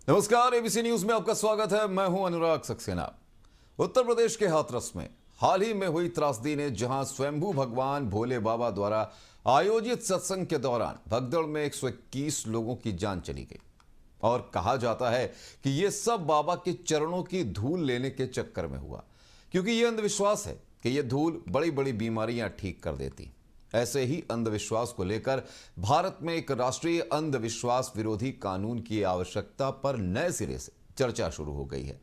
नमस्कार, ABC news में आपका स्वागत है। मैं हूं अनुराग सक्सेना। उत्तर प्रदेश के हाथरस में हाल ही में हुई त्रासदी ने जहां स्वयंभू भगवान भोले बाबा द्वारा आयोजित सत्संग के दौरान भगदड़ में 121 लोगों की जान चली गई और कहा जाता है कि यह सब बाबा के चरणों की धूल लेने के चक्कर में हुआ, क्योंकि यह अंधविश्वास है कि यह धूल बड़ी बड़ी बीमारियां ठीक कर देती। ऐसे ही अंधविश्वास को लेकर भारत में एक राष्ट्रीय अंधविश्वास विरोधी कानून की आवश्यकता पर नए सिरे से चर्चा शुरू हो गई है।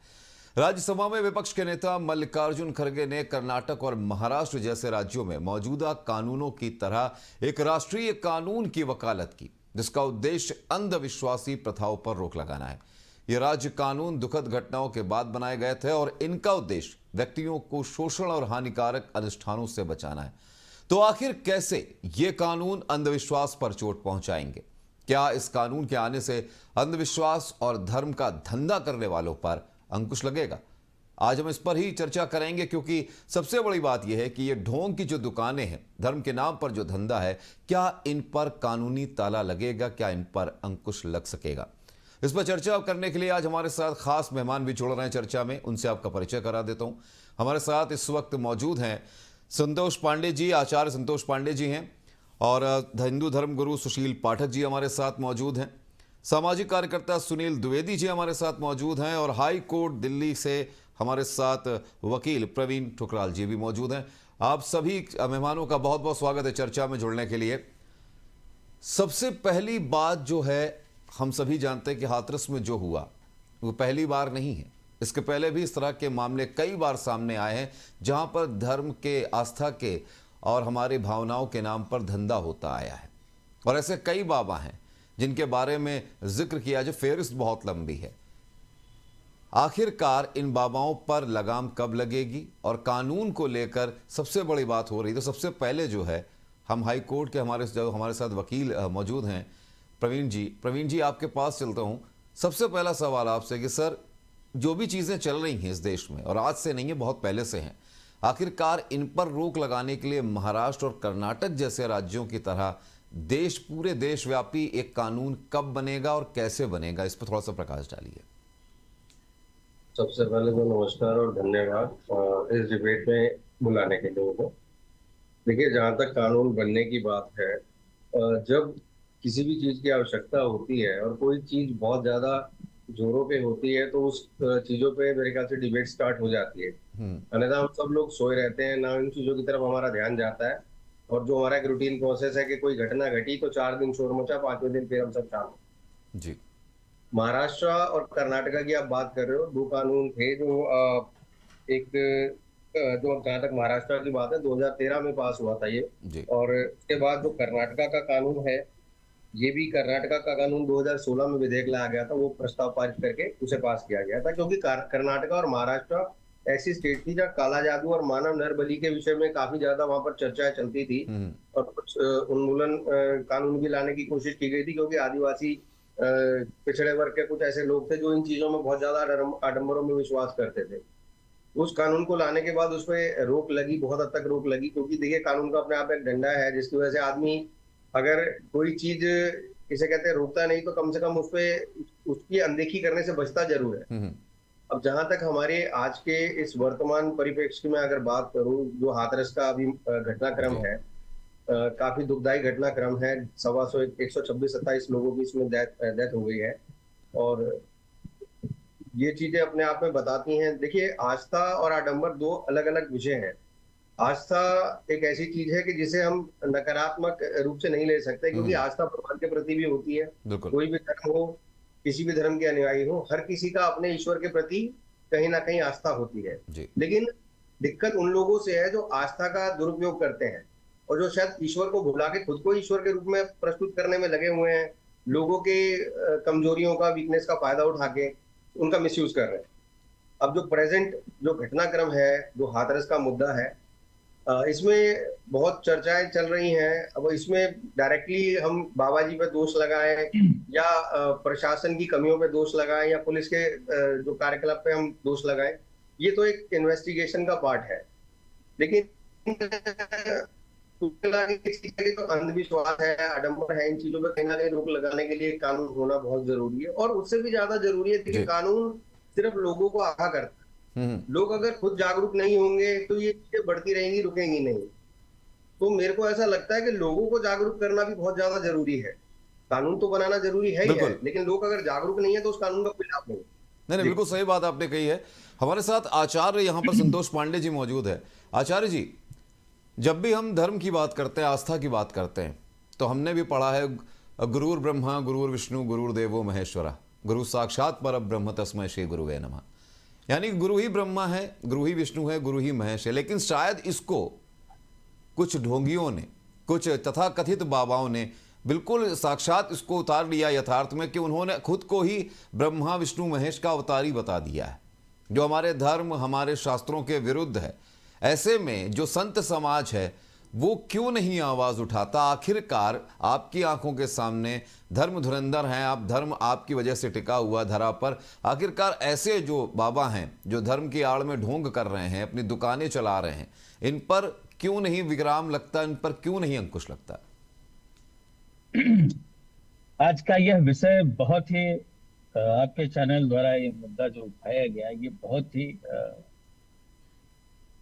राज्यसभा में विपक्ष के नेता मल्लिकार्जुन खड़गे ने कर्नाटक और महाराष्ट्र जैसे राज्यों में मौजूदा कानूनों की तरह एक राष्ट्रीय कानून की वकालत की, जिसका उद्देश्य अंधविश्वासी प्रथाओं पर रोक लगाना है। ये राज्य कानून दुखद घटनाओं के बाद बनाए गए थे और इनका उद्देश्य व्यक्तियों को शोषण और हानिकारक अनुष्ठानों से बचाना है। तो आखिर कैसे ये कानून अंधविश्वास पर चोट पहुंचाएंगे? क्या इस कानून के आने से अंधविश्वास और धर्म का धंधा करने वालों पर अंकुश लगेगा? आज हम इस पर ही चर्चा करेंगे, क्योंकि सबसे बड़ी बात यह है कि ये ढोंग की जो दुकानें हैं, धर्म के नाम पर जो धंधा है, क्या इन पर कानूनी ताला लगेगा? क्या इन पर अंकुश लग सकेगा? इस पर चर्चा करने के लिए आज हमारे साथ खास मेहमान भी जुड़ रहे हैं चर्चा में। उनसे आपका परिचय करा देता हूं। हमारे साथ इस वक्त मौजूद हैं संतोष पांडे जी, आचार्य संतोष पांडे जी हैं, और हिंदू धर्म गुरु सुशील पाठक जी हमारे साथ मौजूद हैं। सामाजिक कार्यकर्ता सुनील द्विवेदी जी हमारे साथ मौजूद हैं, और हाई कोर्ट दिल्ली से हमारे साथ वकील प्रवीण ठुकराल जी भी मौजूद हैं। आप सभी मेहमानों का बहुत बहुत स्वागत है चर्चा में जुड़ने के लिए। सबसे पहली बात जो है, हम सभी जानते हैं कि हाथरस में जो हुआ वो पहली बार नहीं है। इसके पहले भी इस तरह के मामले कई बार सामने आए हैं, जहां पर धर्म के, आस्था के और हमारी भावनाओं के नाम पर धंधा होता आया है। और ऐसे कई बाबा हैं जिनके बारे में जिक्र किया, जो फेहरिस्त बहुत लंबी है। आखिरकार इन बाबाओं पर लगाम कब लगेगी? और कानून को लेकर सबसे बड़ी बात हो रही, तो सबसे पहले जो है, हम हाई कोर्ट के हमारे साथ वकील मौजूद हैं प्रवीण जी आपके पास चलता हूं। सबसे पहला सवाल आपसे कि सर, जो भी चीजें चल रही हैं इस देश में, और आज से नहीं है, बहुत पहले से हैं, आखिरकार इन पर रोक लगाने के लिए महाराष्ट्र और कर्नाटक जैसे राज्यों की तरह पूरे देशव्यापी एक कानून कब बनेगा और कैसे बनेगा? इस पर थोड़ा सा प्रकाश डालिए। सबसे पहले तो नमस्कार और धन्यवाद इस डिबेट में बुलाने के लिए मुझे। देखिए, जहाँ तक कानून बनने की बात है, जब किसी भी चीज की आवश्यकता होती है और कोई चीज बहुत ज्यादा जोरों पे होती है, तो उस चीजों पे मेरे ख्याल से डिबेट स्टार्ट हो जाती है। अन्यथा हम सब लोग सोए रहते हैं, ना इन चीजों की तरफ हमारा ध्यान जाता है। और जो हमारा एक रूटीन प्रोसेस है कि कोई घटना घटी तो 4 दिन शोर मचा, 5वें दिन फिर हम सब शांत। जी। महाराष्ट्र और कर्नाटका की आप बात कर रहे हो, दो कानून थे जो एक जो जहाँ तक महाराष्ट्र की बात है, 2013 में पास हुआ था ये। जी। और उसके बाद जो कर्नाटका का कानून है, ये भी कर्नाटका का कानून 2016 में विधेयक लाया गया था, वो प्रस्ताव पारित करके उसे पास किया गया था। क्योंकि कर्नाटका और महाराष्ट्र ऐसी स्टेट थी जहाँ काला जादू और मानव नरबलि के विषय में काफी ज्यादा वहां पर चर्चाएं चलती थी। और कुछ उन्मूलन कानून भी लाने की कोशिश की गई थी, क्योंकि आदिवासी पिछड़े वर्ग के कुछ ऐसे लोग थे जो इन चीजों में बहुत ज्यादा आडंबरों में विश्वास करते थे। उस कानून को लाने के बाद उस पर रोक लगी, बहुत हद तक रोक लगी। क्योंकि देखिए, कानून का अपने आप एक डंडा है, जिसकी वजह से आदमी अगर कोई चीज, इसे कहते हैं, रोकता नहीं, तो कम से कम उस पे उसकी अनदेखी करने से बचता जरूर है। अब जहां तक हमारे आज के इस वर्तमान परिप्रेक्ष्य की मैं अगर बात करूं, जो हाथरस का अभी घटनाक्रम जी। है, काफी दुखदायी घटनाक्रम है। 126-27 लोगों की इसमें डेथ हो गई है। और ये चीजें अपने आप में बताती हैं। देखिए, आस्था और आडंबर दो अलग अलग विषय हैं। आस्था एक ऐसी चीज है कि जिसे हम नकारात्मक रूप से नहीं ले सकते, क्योंकि आस्था भगवान के प्रति भी होती है। बिल्कुल। कोई भी धर्म हो, किसी भी धर्म के अनुयायी हो, हर किसी का अपने ईश्वर के प्रति कहीं ना कहीं आस्था होती है। जी। लेकिन दिक्कत उन लोगों से है जो आस्था का दुरुपयोग करते हैं, और जो शायद ईश्वर को भुला के खुद को ईश्वर के रूप में प्रस्तुत करने में लगे हुए हैं। लोगों के कमजोरियों का, वीकनेस का फायदा उठा के उनका मिसयूज कर रहे हैं। अब जो प्रेजेंट जो घटनाक्रम है, जो हाथरस का मुद्दा है, इसमें बहुत चर्चाएं चल रही हैं। अब इसमें डायरेक्टली हम बाबा जी पे दोष लगाएं, या प्रशासन की कमियों पे दोष लगाएं, या पुलिस के जो कार्यकलाप पे हम दोष लगाएं, ये तो एक इन्वेस्टिगेशन का पार्ट है। लेकिन कुल मिला के इस चीज के जो अंधविश्वास है, आडंबर है, इन चीजों पे कहीं ना कहीं रोक लगाने के लिए कानून होना बहुत जरूरी है। और उससे भी ज्यादा जरूरी है, देखिए जी। कानून सिर्फ लोगों को आगाह करता हम्म। है। लोग अगर खुद जागरूक नहीं होंगे तो ये चीजें बढ़ती रहेंगी, रुकेंगी नहीं। तो मेरे को ऐसा लगता है कि लोगों को जागरूक करना भी बहुत ज्यादा जरूरी है। कानून तो बनाना जरूरी है ही है, बिल्कुल। लेकिन लोग अगर जागरूक नहीं है तो उस कानून का कोई लाभ नहीं। नहीं नहीं, जी। बिल्कुल सही बात आपने कही है। हमारे साथ आचार्य यहाँ पर संतोष पांडे जी मौजूद है। आचार्य जी, जब भी हम धर्म की बात करते हैं, आस्था की बात करते हैं, तो हमने भी पढ़ा है गुरुर् ब्रह्मा गुरुर् विष्णु गुरुर्देवो महेश्वरा, गुरु साक्षात पर ब्रह्म तस्मै श्री गुरुवे नमः। यानी गुरु ही ब्रह्मा है, गुरु ही विष्णु है, गुरु ही महेश है। लेकिन शायद इसको कुछ ढोंगियों ने, कुछ तथाकथित बाबाओं ने बिल्कुल साक्षात इसको उतार लिया यथार्थ में, कि उन्होंने खुद को ही ब्रह्मा विष्णु महेश का अवतारी बता दिया है, जो हमारे धर्म हमारे शास्त्रों के विरुद्ध है। ऐसे में जो संत समाज है वो क्यों नहीं आवाज़ उठाता? आखिरकार आपकी आंखों के सामने धर्म धुरंधर हैं आप, धर्म आपकी वजह से टिका हुआ धरा पर। आखिरकार ऐसे जो बाबा हैं जो धर्म की आड़ में ढोंग कर रहे हैं, अपनी दुकानें चला रहे हैं, इन पर क्यों नहीं विराम लगता, इन पर क्यों नहीं अंकुश लगता? आज का यह विषय बहुत ही आपके चैनल द्वारा ये मुद्दा जो उठाया गया, ये बहुत ही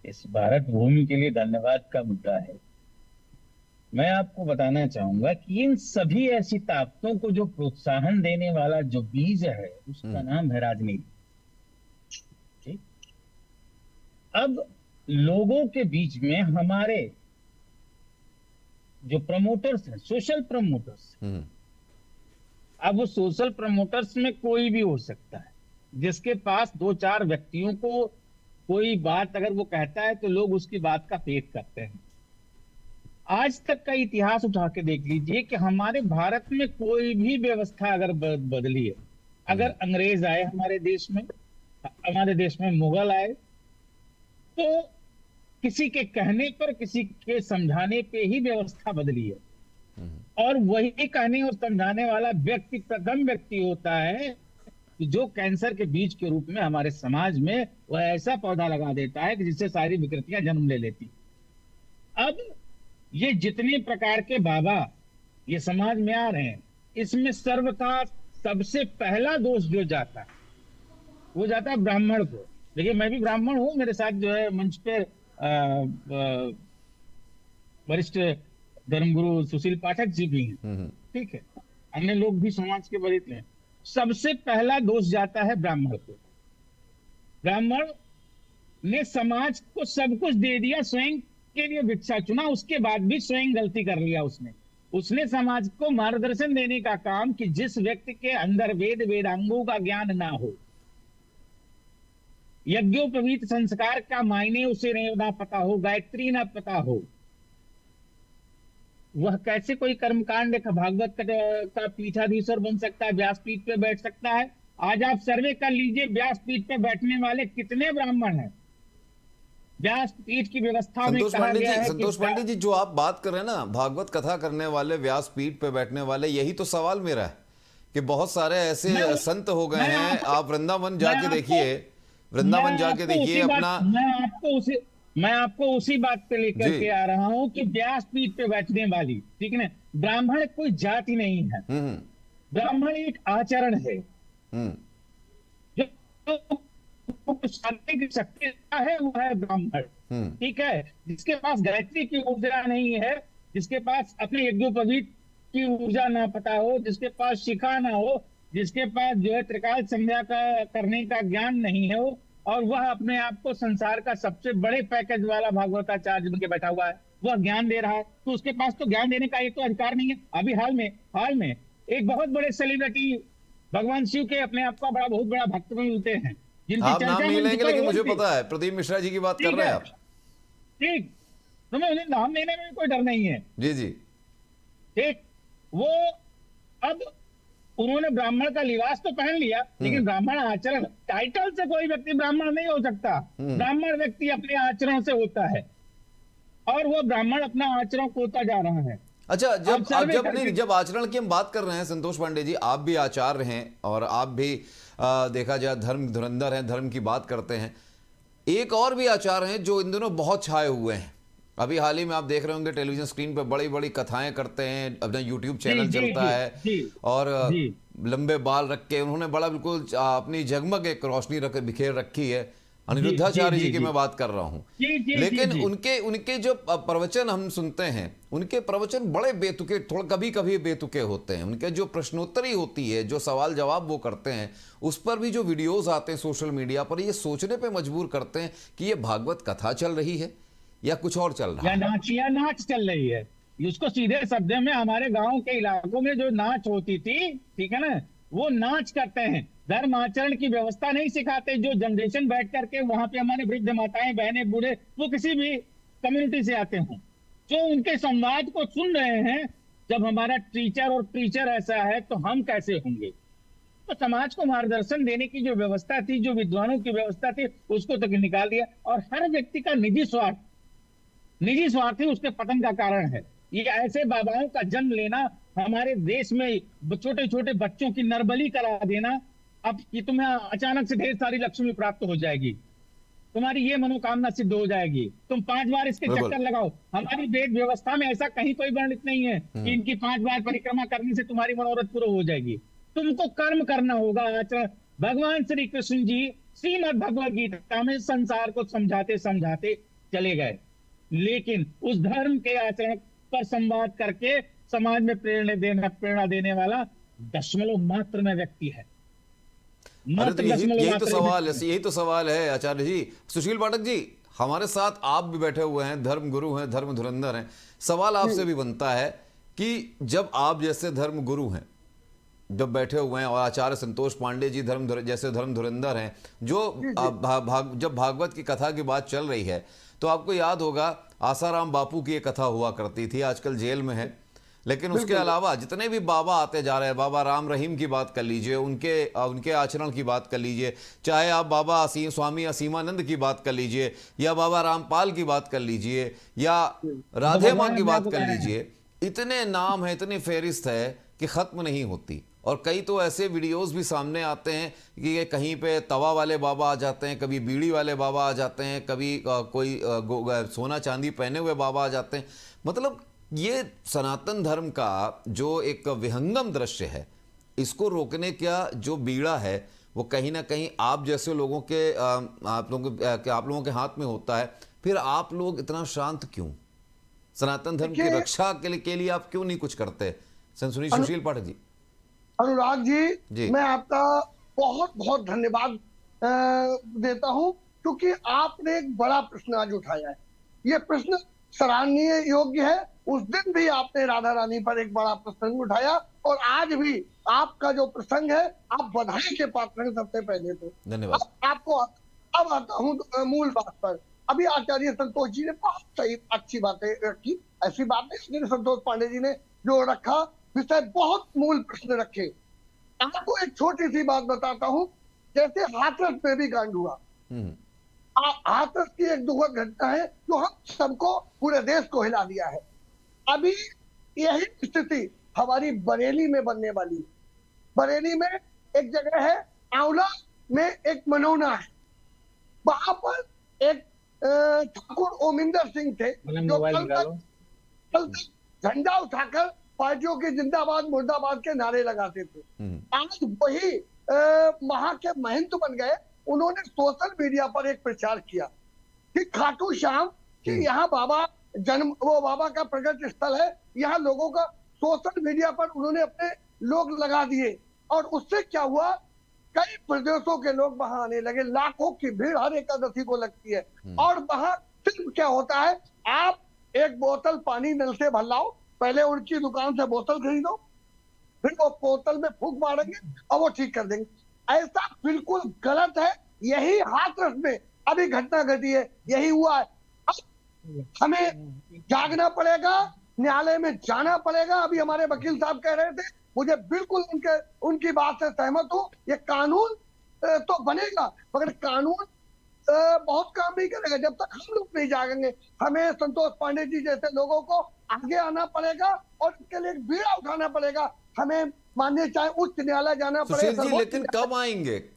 इस भारत भूमि के लिए धन्यवाद का मुद्दा है। मैं आपको बताना चाहूंगा कि इन सभी ऐसी ताकतों को जो प्रोत्साहन देने वाला जो बीज है, उसका नाम है राजनीति। ठीक। अब लोगों के बीच में हमारे जो प्रमोटर्स हैं, सोशल प्रमोटर्स, अब वो सोशल प्रमोटर्स में कोई भी हो सकता है, जिसके पास दो चार व्यक्तियों को कोई बात अगर वो कहता है तो लोग उसकी बात का फेक करते हैं। आज तक का इतिहास उठा के देख लीजिए कि हमारे भारत में कोई भी व्यवस्था अगर बदली है, अगर अंग्रेज आए हमारे देश में मुगल आए, तो किसी के कहने पर, किसी के समझाने पे ही व्यवस्था बदली है। और वही कहने और समझाने वाला व्यक्ति प्रथम व्यक्ति होता है जो कैंसर के बीज के रूप में हमारे समाज में वह ऐसा पौधा लगा देता है कि जिससे सारी विकृतियां जन्म ले लेती। अब ये जितने प्रकार के बाबा ये समाज में आ रहे हैं, इसमें सर्व का सबसे पहला दोष जो जाता है वो जाता है ब्राह्मण को। देखिए, मैं भी ब्राह्मण हूं, मेरे साथ जो है मंच पे वरिष्ठ धर्मगुरु सुशील पाठक जी भी हैं। ठीक है, अन्य लोग भी समाज के वरिष्ठ हैं। सबसे पहला दोष जाता है ब्राह्मण को। ब्राह्मण ने समाज को सब कुछ दे दिया, स्वयं के लिए भिक्षा चुना, उसके बाद भी स्वयं गलती कर लिया। उसने समाज को मार्गदर्शन देने का काम कि जिस व्यक्ति के अंदर वेदांगों का ज्ञान ना हो, यज्ञोपवीत संस्कार का मायने उसे ना पता हो, गायत्री ना पता हो, वह कैसे कोई कर्मकांड भागवत का पीठाधीश्वर बन सकता है, व्यासपीठ पे बैठ सकता है? आज आप सर्वे कर लीजिए, व्यासपीठ पे बैठने वाले कितने ब्राह्मण हैं? व्यासपीठ की व्यवस्था में कहा गया है। संतोष पांडे जी, जो आप बात कर रहे हैं ना, भागवत कथा करने वाले, व्यासपीठ पे बैठने वाले, यही तो सवाल मेरा है कि बहुत सारे ऐसे संत हो गए हैं। आप वृंदावन जाके देखिए, वृंदावन जाके देखिए अपना। मैं आपको उसी बात पे लेकर के आ रहा हूं कि व्यासपीठ पे बैठने वाली, ठीक है ना, ब्राह्मण कोई जाति नहीं है, ब्राह्मण एक आचरण है। जो शांति की शक्ति है वो है ब्राह्मण। ठीक है, जिसके पास गायत्री की ऊर्जा नहीं है, जिसके पास अपने यज्ञोपवीत की ऊर्जा ना पता हो, जिसके पास शिखा ना हो, जिसके पास जो है त्रिकाल संध्या का करने का ज्ञान नहीं है, और वह अपने आप को संसार का सबसे बड़े पैकेज वाला भागवताचार्य बन के बैठा हुआ है, वह ज्ञान दे रहा है, तो उसके पास तो ज्ञान देने का एक तो अधिकार नहीं है। अभी हाल में एक बहुत बड़े सेलिब्रिटी भगवान शिव के अपने आप का बहुत बड़ा भक्त मिलते हैं, जिनकी आप नाम नहीं लेंगे, लेकिन मुझे पता है प्रदीप मिश्रा जी की बात कर रहे हैं आप। ठीक, तो मैं उन्हें नाम लेने में कोई डर नहीं है। जी जी, ठीक, वो अब उन्होंने ब्राह्मण का लिबास तो पहन लिया, लेकिन ब्राह्मण आचरण, टाइटल से कोई व्यक्ति ब्राह्मण नहीं हो सकता। ब्राह्मण व्यक्ति अपने आचरण से होता है, और वो ब्राह्मण अपना आचरण खोता जा रहा है। अच्छा, जब आचरण की हम बात कर रहे हैं संतोष पांडे जी, आप भी आचार्य हैं और आप भी देखा जाए धर्म धुरंधर हैं, धर्म की बात करते हैं। एक और भी आचार्य हैं जो इन दिनों बहुत छाए हुए हैं, अभी हाल ही में आप देख रहे होंगे टेलीविजन स्क्रीन पे बड़ी बड़ी कथाएं करते हैं, अपना यूट्यूब जी चैनल जी चलता जी है जी और जी लंबे बाल रख के उन्होंने बड़ा बिल्कुल अपनी जगमग एक रोशनी रख बिखेर रखी है। जी जी अनिरुद्धाचार्य जी जी की जी मैं बात कर रहा हूँ। जी जी जी लेकिन जी उनके उनके जो प्रवचन हम सुनते हैं, उनके प्रवचन बड़े बेतुके, थोड़ा कभी कभी बेतुके होते हैं। उनके जो प्रश्नोत्तरी होती है, जो सवाल जवाब वो करते हैं, उस पर भी जो वीडियोस आते हैं सोशल मीडिया पर, ये सोचने पे मजबूर करते हैं कि ये भागवत कथा चल रही है या कुछ और चल रहा है। या नाच चल रही है। उसको सीधे शब्दों में हमारे गांव के इलाकों में जो नाच होती थी, ठीक है ना, वो नाच करते हैं। धर्म आचरण की व्यवस्था नहीं सिखाते। जो जनरेशन बैठ करके वहां पे हमारे वृद्ध माताएं बहने बूढ़े, वो किसी भी कम्युनिटी से आते हों, जो उनके संवाद को सुन रहे हैं, जब हमारा टीचर और प्रीचर ऐसा है तो हम कैसे होंगे। तो समाज को मार्गदर्शन देने की जो व्यवस्था थी, जो विद्वानों की व्यवस्था थी, उसको तक निकाल दिया। और हर व्यक्ति का निजी स्वार्थ ही उसके पतन का कारण है। ये ऐसे बाबाओं का जन्म लेना, हमारे देश में छोटे छोटे बच्चों की नरबली करा देना, अब कि तुम्हें अचानक से ढेर सारी लक्ष्मी प्राप्त हो जाएगी, तुम्हारी ये मनोकामना सिद्ध हो जाएगी, तुम 5 बार इसके बिल्कुल। चक्कर लगाओ। हमारी वेद व्यवस्था में ऐसा कहीं कोई वर्णित नहीं है कि इनकी 5 बार परिक्रमा करने से तुम्हारी मनोरथ पूरा हो जाएगी। तुमको कर्म करना होगा, आचरण। भगवान श्री कृष्ण जी श्रीमद् भगवद गीता में संसार को समझाते समझाते चले गए, लेकिन उस धर्म के आचरण पर संवाद करके समाज में प्रेरणा देने वाला दशमलव मात्र में व्यक्ति है। अरे तो मात्र यही दशमलव यही तो मात्र सवाल व्यक्ति है, यही तो सवाल है आचार्य जी। सुशील पाठक जी हमारे साथ आप भी बैठे हुए हैं, धर्म गुरु हैं, धर्म धुरंधर हैं। सवाल आपसे भी बनता है कि जब आप जैसे धर्म गुरु हैं, जब बैठे हुए हैं, और आचार्य संतोष पांडे जी जैसे धर्म धुरंधर हैं, जो जब भागवत की कथा की बात चल रही है, तो आपको याद होगा आसाराम बापू की एक कथा हुआ करती थी, आजकल जेल में है। लेकिन उसके अलावा जितने भी बाबा आते जा रहे हैं, बाबा राम रहीम की बात कर लीजिए, उनके आचरण की बात कर लीजिए, चाहे आप बाबा स्वामी असीमानंद की बात कर लीजिए, या बाबा रामपाल की बात कर लीजिए, या राधे माँ की बात कर लीजिए, इतने नाम है, इतनी फेरिस्त है कि ख़त्म नहीं होती। और कई तो ऐसे वीडियोस भी सामने आते हैं कि ये कहीं पे तवा वाले बाबा आ जाते हैं, कभी बीड़ी वाले बाबा आ जाते हैं, कभी कोई सोना चांदी पहने हुए बाबा आ जाते हैं। मतलब ये सनातन धर्म का जो एक विहंगम दृश्य है, इसको रोकने का जो बीड़ा है, वो कहीं ना कहीं आप जैसे लोगों के आप लोगों के हाथ में होता है। फिर आप लोग इतना शांत क्यों? सनातन धर्म की रक्षा के लिए आप क्यों नहीं कुछ करते? सुशील पाठक जी। अनुराग जी। जी, मैं आपका बहुत बहुत धन्यवाद देता हूं, क्योंकि आपने एक बड़ा प्रश्न आज उठाया है। ये प्रश्न सराहनीय योग्य है। उस दिन भी आपने राधा रानी पर एक बड़ा प्रसंग उठाया, और आज भी आपका जो प्रसंग है, आप बधाई के पात्र हैं सबसे पहले तो। धन्यवाद। अब आता हूँ मूल बात पर। अभी आचार्य संतोष जी ने बहुत सही अच्छी बातें रखी। ऐसी बात नहीं, संतोष पांडे जी ने जो रखा विषय, बहुत मूल प्रश्न रखे। आपको एक छोटी सी बात बताता हूँ। जैसे हाथरस में भी कांड हुआ, हाथरस की एक दुखद घटना है जो हम सबको, पूरे देश को हिला दिया है। अभी यही स्थिति हमारी बरेली में बनने वाली है। बरेली में एक जगह है, आंवला में एक मनौना है, वहां पर एक ठाकुर ओमिंदर सिंह थे, जो कल तक झंडा उठाकर पार्टियों के जिंदाबाद मुर्दाबाद के नारे लगाते थे। आज वही वहां के महंत बन गए। उन्होंने सोशल मीडिया पर एक प्रचार किया कि खाटू श्याम कि यहाँ बाबा का प्रकट स्थल है। यहाँ लोगों का सोशल मीडिया पर उन्होंने अपने लोग लगा दिए, और उससे क्या हुआ, कई प्रदेशों के लोग वहां आने लगे। लाखों की भीड़ हर एकादशी को लगती है, और वहां सिर्फ क्या होता है, आप एक बोतल पानी नल से भर लाओ, पहले उनकी दुकान से बोतल खरीदो, फिर वो बोतल में फूंक मारेंगे और वो ठीक कर देंगे। ऐसा बिल्कुल गलत है। यही हाथरस में अभी घटना घटी है, यही हुआ है। अब हमें जागना पड़ेगा, न्यायालय में जाना पड़ेगा। अभी हमारे वकील साहब कह रहे थे, मुझे बिल्कुल उनकी बात से सहमत हूँ। ये कानून तो बनेगा, मगर कानून बहुत काम नहीं करेगा जब तक हम लोग नहीं जागेंगे। हमें संतोष पांडे जी जैसे लोगों को आगे आना पड़ेगा और इसके लिए बीड़ा उठाना पड़ेगा। हमें माननीय चाहे उच्च न्यायालय जाना पड़े, सुशील जी, सर्वोच्च लेकिन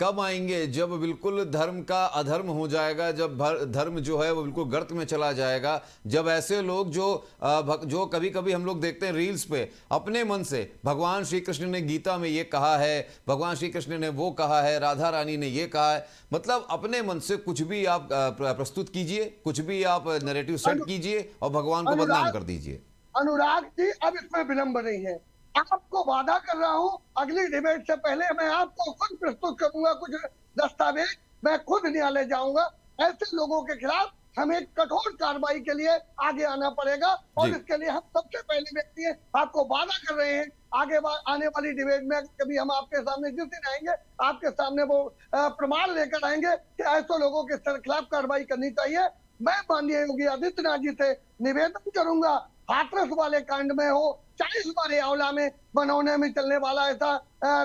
कब आएंगे जब बिल्कुल धर्म का अधर्म हो जाएगा, जब धर्म जो है वो बिल्कुल गर्त में चला जाएगा, जब ऐसे लोग जो कभी कभी हम लोग देखते हैं रील्स पे, अपने मन से भगवान श्री कृष्ण ने गीता में ये कहा है, भगवान श्री कृष्ण ने वो कहा है, राधा रानी ने ये कहा है, मतलब अपने मन से कुछ भी आप प्रस्तुत कीजिए, कुछ भी आप नैरेटिव सेट कीजिए और भगवान को बदनाम कर दीजिए। अनुराग जी, अब इसमें विलंब नहीं है। आपको वादा कर रहा हूं, अगली डिबेट से पहले मैं आपको खुद प्रस्तुत करूंगा कुछ दस्तावेज, मैं खुद न्यायालय जाऊंगा। ऐसे लोगों के खिलाफ हमें कठोर कार्रवाई के लिए आगे आना पड़ेगा और जी। इसके लिए हम सबसे पहले व्यक्ति हैं, आपको वादा कर रहे हैं आगे आने वाली डिबेट में कभी हम आपके सामने जिस दिन आएंगे, आपके सामने वो प्रमाण लेकर आएंगे कि ऐसे लोगों के खिलाफ कार्रवाई करनी चाहिए। मैं माननीय योगी आदित्यनाथ जी से निवेदन करूंगा, हाथरस वाले कांड में हो, चाहे हमारे आंवला में बनौने में चलने वाला ऐसा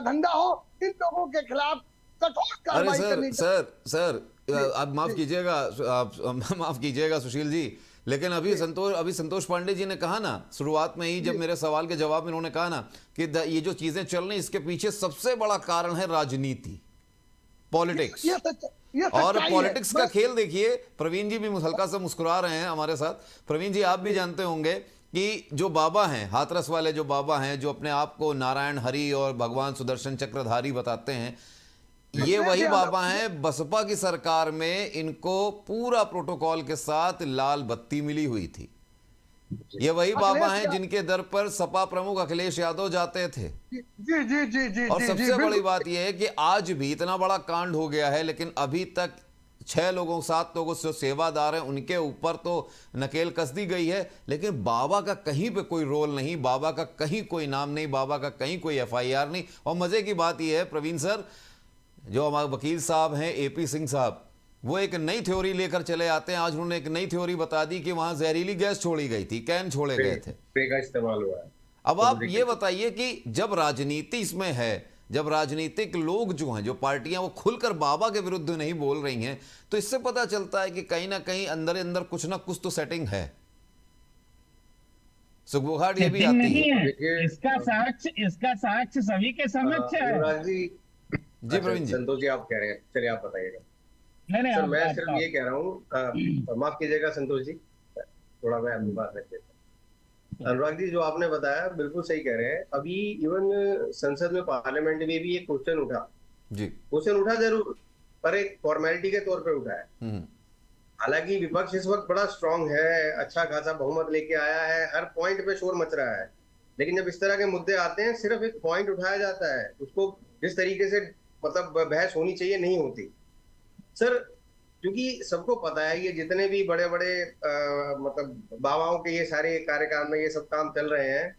धंधा हो, इन लोगों के खिलाफ कठोर अरे कार्रवाई करनी चाहिए। सर आप माफ कीजिएगा सुशील जी, लेकिन अभी संतोष पांडे जी ने कहा ना शुरुआत में ही, जब मेरे सवाल के जवाब में उन्होंने कहा ना कि ये जो चीजें चल रही इसके पीछे सबसे बड़ा कारण है राजनीति, पॉलिटिक्स। ये और सच्चाई है। पॉलिटिक्स का खेल देखिए, प्रवीण जी भी हल्का सा मुस्कुरा रहे हैं हमारे साथ। प्रवीण जी, आप भी जानते होंगे कि जो बाबा हैं, हाथरस वाले जो बाबा हैं, जो अपने आप को नारायण हरि और भगवान सुदर्शन चक्रधारी बताते हैं, ये वही बाबा हैं बसपा की सरकार में इनको पूरा प्रोटोकॉल के साथ लाल बत्ती मिली हुई थी। ये वही बाबा हैं जिनके दर पर सपा प्रमुख अखिलेश यादव जाते थे। जी जी जी जी और जी, सबसे जी, बड़ी बिल्कुल। बात यह है कि आज भी इतना बड़ा कांड हो गया है, लेकिन अभी तक 7 लोगों से सेवादार हैं, उनके ऊपर तो नकेल कस दी गई है, लेकिन बाबा का कहीं पे कोई रोल नहीं, बाबा का कहीं कोई नाम नहीं, बाबा का कहीं कोई FIR नहीं। और मजे की बात यह है प्रवीण सर, जो हमारे वकील साहब हैं AP सिंह साहब, वो एक नई थ्योरी लेकर चले आते हैं। आज उन्होंने एक नई थ्योरी बता दी कि वहां जहरीली गैस छोड़ी गई थी, कैन छोड़े गए थे, पे का इस्तेमाल हुआ है। अब आप ये बताइए कि जब राजनीति इसमें है, जब राजनीतिक लोग जो हैं, जो पार्टियां, वो खुलकर बाबा के विरुद्ध नहीं बोल रही हैं, तो इससे पता चलता है कि कहीं ना कहीं अंदर अंदर कुछ ना कुछ तो सेटिंग है। सुखबुखार ये भी सेटिंग आती नहीं है। है, देखिए, इसका साक्ष्य सभी के समक्ष है। अनुराग जी, जी प्रवीण जी। संतोष जी आप कह रहे हैं, चलिए आप बताइएगा। नहीं सर आप- मैं आप- सिर्फ आप- ये कह रहा हूँ, माफ कीजिएगा संतोष जी, थोड़ा मैं अपनी बात रख देता हूँ। अनुराग जी, जो आपने बताया बिल्कुल सही कह रहे हैं। अभी इवन संसद में, पार्लियामेंट में भी एक क्वेश्चन उठा, जी। क्वेश्चन उठा जरूर, पर एक फॉर्मेलिटी के तौर पे उठा है। हालांकि विपक्ष इस वक्त बड़ा स्ट्रांग है, अच्छा खासा बहुमत लेके आया है, हर पॉइंट पे शोर मच रहा है, लेकिन जब इस तरह के मुद्दे आते हैं, सिर्फ एक पॉइंट उठाया जाता है, उसको जिस तरीके से मतलब बहस होनी चाहिए नहीं होती। सर, क्योंकि सबको पता है ये जितने भी बड़े बड़े मतलब बाबाओं के ये सारे कार्यकाल में ये सब काम चल रहे हैं,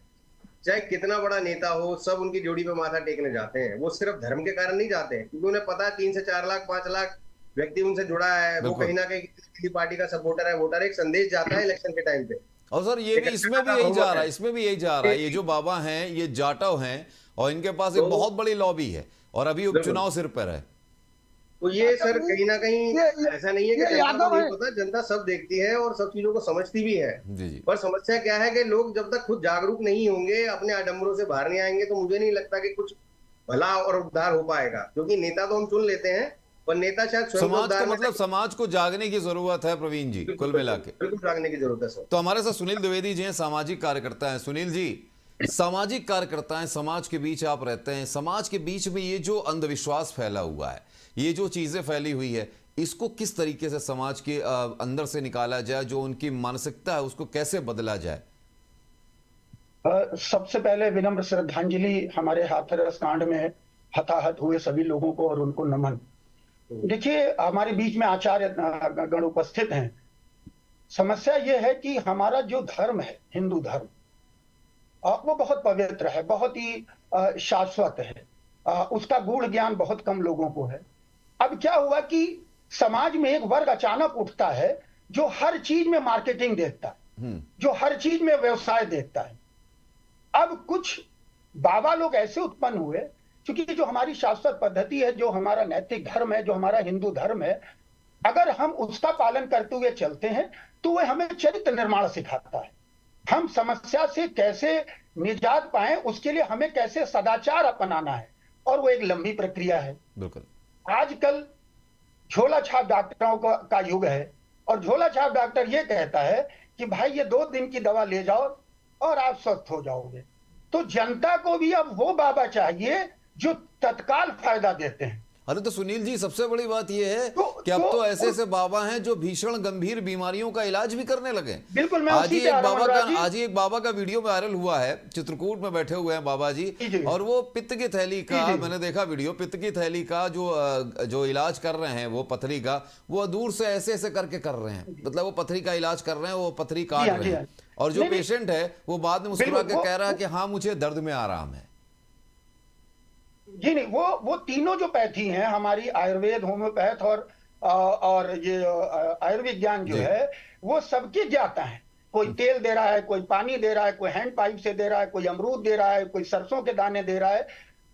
चाहे कितना बड़ा नेता हो, सब उनकी जोड़ी पे माथा टेकने जाते हैं। वो सिर्फ धर्म के कारण नहीं जाते हैं, क्योंकि उन्हें पता है 3 से 4 लाख 5 लाख व्यक्ति उनसे जुड़ा है, वो कहीं ना कहीं किसी पार्टी का सपोर्टर है, वोटर। एक संदेश जाता है इलेक्शन के टाइम पे। और सर ये भी इसमें भी यही जा रहा है, इसमें भी यही जा रहा है। ये जो बाबा हैं ये जाटव हैं और इनके पास एक बहुत बड़ी लॉबी है और अभी उपचुनाव सिर पर है। तो ये सर कहीं ना कहीं ऐसा नहीं है कि जनता यादव को नहीं है। पता, जनता सब देखती है और सब चीजों को समझती भी है। जी जी। पर समस्या क्या है कि लोग जब तक खुद जागरूक नहीं होंगे, अपने आडंबरों से बाहर नहीं आएंगे, तो मुझे नहीं लगता कि कुछ भला और उद्धार हो पाएगा। क्योंकि नेता तो हम चुन लेते हैं, पर नेता शायद स्वयं समाज को उद्धार मतलब समाज को जागने की जरूरत है प्रवीण जी, कुल मिला के। बिल्कुल जागने की जरूरत है सर। तो हमारे साथ सुनील द्विवेदी जी हैं, सामाजिक कार्यकर्ता हैं। सुनील जी, सामाजिक कार्यकर्ता हैं, समाज के बीच आप रहते हैं, समाज के बीच में ये जो अंधविश्वास फैला हुआ है, ये जो चीजें फैली हुई है, इसको किस तरीके से समाज के अंदर से निकाला जाए, जो उनकी मानसिकता है उसको कैसे बदला जाए? सबसे पहले विनम्र श्रद्धांजलि हमारे हाथरस कांड में हताहत हुए सभी लोगों को और उनको नमन। देखिए, हमारे बीच में आचार्य गण उपस्थित हैं। समस्या यह है कि हमारा जो धर्म है, हिंदू धर्म, वो बहुत पवित्र है, बहुत ही शाश्वत है। उसका गूढ़ ज्ञान बहुत कम लोगों को है। अब क्या हुआ कि समाज में एक वर्ग अचानक उठता है जो हर चीज में मार्केटिंग देखता है, जो हर चीज में व्यवसाय देखता है। अब कुछ बाबा लोग ऐसे उत्पन्न हुए, क्योंकि जो हमारी शाश्वत पद्धति है, जो हमारा नैतिक धर्म है, जो हमारा हिंदू धर्म है, अगर हम उसका पालन करते हुए चलते हैं तो वह हमें चरित्र निर्माण सिखाता है। हम समस्या से कैसे निजात पाए, उसके लिए हमें कैसे सदाचार अपनाना है, और वो एक लंबी प्रक्रिया है। बिल्कुल। आजकल झोला छाप डॉक्टरों का युग है, और झोला छाप डॉक्टर ये कहता है कि भाई ये 2 दिन की दवा ले जाओ और आप स्वस्थ हो जाओगे। तो जनता को भी अब वो बाबा चाहिए जो तत्काल फायदा देते हैं। अरे तो सुनील जी, सबसे बड़ी बात यह है तो- कि अब तो- तो ऐसे ऐसे बाबा हैं जो भीषण गंभीर बीमारियों का इलाज भी करने लगे। बिल्कुल, मैं आज उसी ही पे एक आ रहा हूं, बाबा अनुराग जी। का आज ही एक बाबा का वीडियो वायरल हुआ है, चित्रकूट में बैठे हुए हैं बाबा जी, जी। और वो पित्त की थैली का, जी। मैंने देखा वीडियो, पित्त की थैली का जो इलाज कर रहे हैं, वो पथरी का, वो दूर से ऐसे ऐसे करके कर रहे हैं, मतलब वो पथरी का इलाज कर रहे हैं, वो पथरी काट जी हाँ, रहे जी हैं, हाँ। और जो नहीं, नहीं। पेशेंट है वो बाद में मुस्कुरा बिल्कुल, के कह रहा है कि हाँ मुझे दर्द में आराम है। जी नहीं, वो तीनों जो पैथी हैं हमारी, आयुर्वेद, होम्योपैथ और ये आयुर्विज्ञान जो जी। है, वो सबके ज्ञाता है। कोई तेल दे रहा है, कोई पानी दे रहा है, कोई हैंड पाइप से दे रहा है, कोई अमरूद दे रहा है, कोई सरसों के दाने दे रहा है।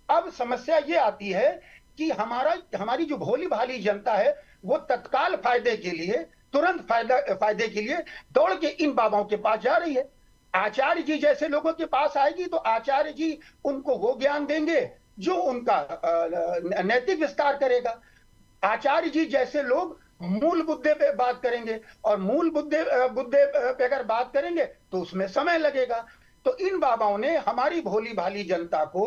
अब समस्या ये आती है कि हमारी जो भोली भाली जनता है, वो तत्काल फायदे के लिए, तुरंत फायदे के लिए दौड़ के इन बाबाओं के पास जा रही है। आचार्य जी जैसे लोगों के पास आएगी तो आचार्य जी उनको वो ज्ञान देंगे जो उनका नैतिक विस्तार करेगा। आचार्य जी जैसे लोग मूल मुद्दे पे बात करेंगे, और मूल मुद्दे पे अगर बात करेंगे तो उसमें समय लगेगा। तो इन बाबाओं ने हमारी भोली भाली जनता को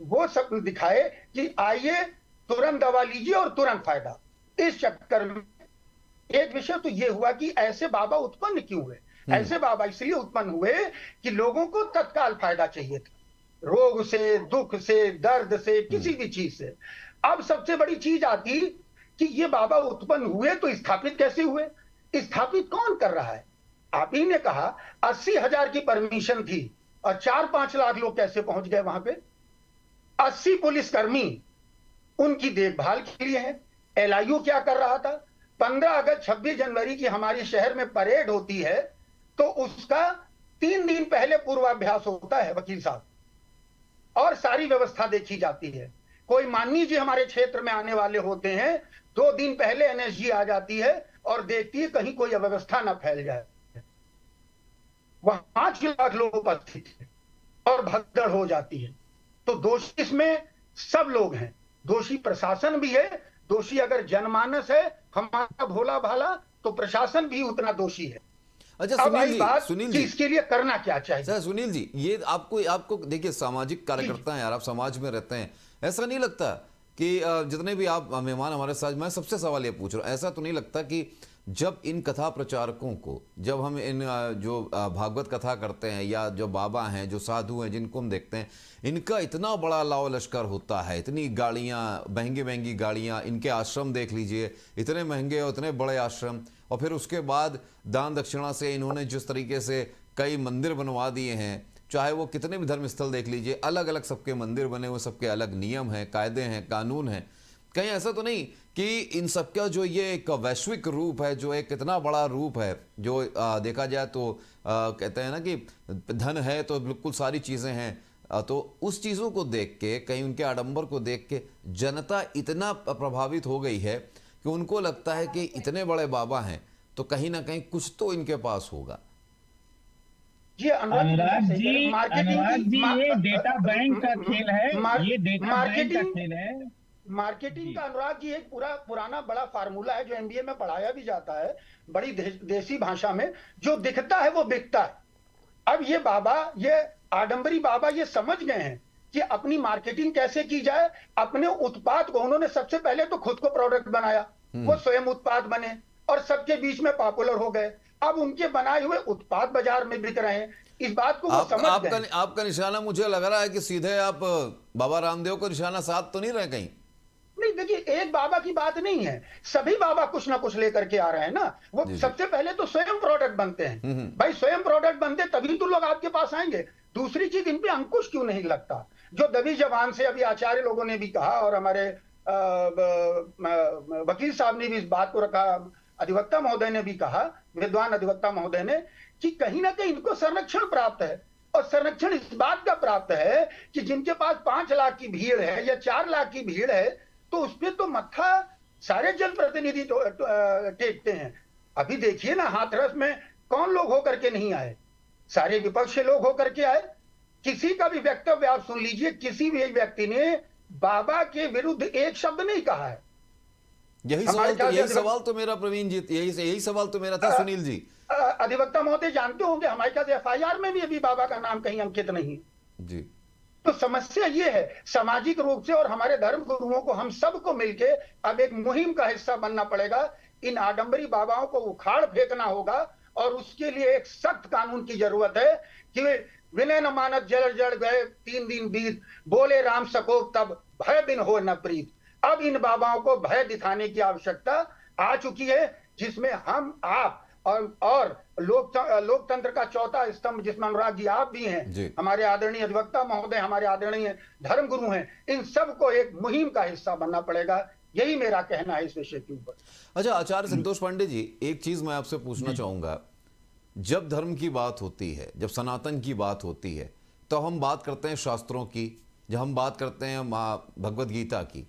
वो सब दिखाए कि आइए तुरंत दवा लीजिए और तुरंत फायदा। इस चक्कर में एक विषय तो ये हुआ कि ऐसे बाबा उत्पन्न क्यों हुए। ऐसे बाबा इसलिए उत्पन्न हुए कि लोगों को तत्काल फायदा चाहिए था, रोग से, दुख से, दर्द से, किसी भी चीज से। अब सबसे बड़ी चीज आती कि ये बाबा उत्पन्न हुए तो स्थापित कैसे हुए, स्थापित कौन कर रहा है। आप ही ने कहा 80,000 की परमिशन थी और 4-5 लाख लोग कैसे पहुंच गए वहां पे। 80 पुलिसकर्मी उनकी देखभाल के लिए है। एलआईयू क्या कर रहा था, 15 अगस्त 26 जनवरी की हमारे शहर में परेड होती है तो उसका 3 दिन पहले पूर्वाभ्यास होता है वकील साहब, और सारी व्यवस्था देखी जाती है। कोई माननीय जी हमारे क्षेत्र में आने वाले होते हैं, 2 दिन पहले एनएसजी आ जाती है और देखती है कहीं कोई अव्यवस्था न फैल जाए। वहां 5 लाख लोग उपस्थित हैं और भगदड़ हो जाती है। तो दोषी इसमें सब लोग हैं, दोषी प्रशासन भी है, दोषी अगर जनमानस है हमारा भोला भाला, तो प्रशासन भी उतना दोषी है। अच्छा अब आई सुनील बात जी, सुनील कि जी, इसके लिए करना क्या चाहिए। सर सुनील जी, ये आपको देखिए, सामाजिक कार्यकर्ता हैं यार, आप समाज में रहते हैं, ऐसा नहीं लगता कि जितने भी आप मेहमान हमारे साथ, मैं सबसे सवाल ये पूछ रहा हूँ, ऐसा तो नहीं लगता कि जब इन कथा प्रचारकों को, जब हम इन जो भागवत कथा करते हैं, या जो बाबा हैं, जो साधु हैं, जिनको हम देखते हैं, इनका इतना बड़ा लाव लश्कर होता है, इतनी गाड़ियाँ, महंगी महंगी गाड़ियाँ, इनके आश्रम देख लीजिए, इतने महंगे और इतने बड़े आश्रम, और फिर उसके बाद दान दक्षिणा से इन्होंने जिस तरीके से कई मंदिर बनवा दिए हैं, चाहे वो कितने भी धर्म स्थल देख लीजिए, अलग अलग सबके मंदिर बने हुए, सबके अलग नियम हैं, कायदे हैं, कानून हैं। कहीं ऐसा तो नहीं कि इन सबका जो ये एक वैश्विक रूप है, जो एक इतना बड़ा रूप है, जो देखा जाए तो कहते हैं ना कि धन है तो बिल्कुल सारी चीज़ें हैं, तो उस चीज़ों को देख के, कहीं उनके आडंबर को देख के जनता इतना प्रभावित हो गई है कि उनको लगता है कि इतने बड़े बाबा हैं तो कहीं ना कहीं कुछ तो इनके पास होगा। जी अनुराग जी, मार्केटिंग ये डेटा बैंक का खेल है, ये डेटा बैंक का खेल है। मार्केटिंग का, अनुराग जी, एक पुराना बड़ा फार्मूला है जो एमबीए में पढ़ाया भी जाता है, बड़ी देसी भाषा में, जो दिखता है वो बिकता है। अब ये बाबा, ये आडंबरी बाबा ये समझ गए हैं कि अपनी मार्केटिंग कैसे की जाए। अपने उत्पाद को उन्होंने सबसे पहले तो खुद को प्रोडक्ट बनाया, वो स्वयं उत्पाद बने और सबके बीच में पॉपुलर हो गए। अब उनके बनाए हुए उत्पाद बाजार में बिक रहे हैं। इस बात को वो समझ गए। आपका निशाना मुझे लग रहा है कि सीधे आप बाबा रामदेव को निशाना साध तो नहीं रहे कहीं? नहीं, देखिए, एक बाबा की बात नहीं है, सभी बाबा कुछ ना कुछ लेकर के आ रहे हैं ना। वो सबसे पहले तो स्वयं प्रोडक्ट बनते हैं। भाई स्वयं प्रोडक्ट बनते तभी तो लोग आपके पास आएंगे। दूसरी चीज, इन पे अंकुश क्यों नहीं लगता? जो दबी जबान से अभी आचार्य लोगों ने भी कहा और हमारे वकील साहब ने भी इस बात को रखा, अधिवक्ता महोदय ने भी कहा, विद्वान अधिवक्ता महोदय ने, कि कहीं ना कहीं इनको संरक्षण प्राप्त है। और संरक्षण इस बात का प्राप्त है कि जिनके पास 5 लाख की भीड़ है या 4 लाख की भीड़ है, तो उसपे तो मत्था सारे जनप्रतिनिधि टेकते हैं। अभी देखिए ना, हाथरस में कौन लोग होकर के नहीं आए, सारे विपक्ष के लोग होकर के आए। किसी का भी वक्तव्य आप सुन लीजिए, किसी भी व्यक्ति ने बाबा के विरुद्ध एक शब्द नहीं कहा है। यही सवाल तो मेरा प्रवीण जी, यही सवाल तो मेरा था सुनील जी। अधिवक्ता महोदय जानते होंगे हमारे पास एफआईआर में भी अभी बाबा का नाम कहीं अंकित नहीं जी। तो समस्या ये है सामाजिक रूप से, और हमारे धर्म गुरुओं को हम सबको मिलके अब एक मुहिम का हिस्सा बनना पड़ेगा। इन आडंबरी बाबाओं को उखाड़ फेंकना होगा और उसके लिए एक सख्त कानून की जरूरत है कि विनय न मानत जल जड़ गए 3 दिन बीत, बोले राम सकोप तब भय बिन हो न प्रीत। अब इन बाबाओं को भय दिखाने की आवश्यकता आ चुकी है, जिसमें हम आप और लोकतंत्र का चौथा स्तंभ जिसमें अनुराग जी आप भी हैं, हमारे आदरणीय अधिवक्ता महोदय, हमारे आदरणीय धर्म गुरु हैं, इन सबको एक मुहिम का हिस्सा बनना पड़ेगा। यही मेरा कहना है इस विषय के ऊपर। अच्छा आचार्य संतोष पांडे जी, एक चीज मैं आपसे पूछना चाहूंगा, जब धर्म की बात होती है, जब सनातन की बात होती है, तो हम बात करते हैं शास्त्रों की, जब हम बात करते हैं माँ भगवत गीता की,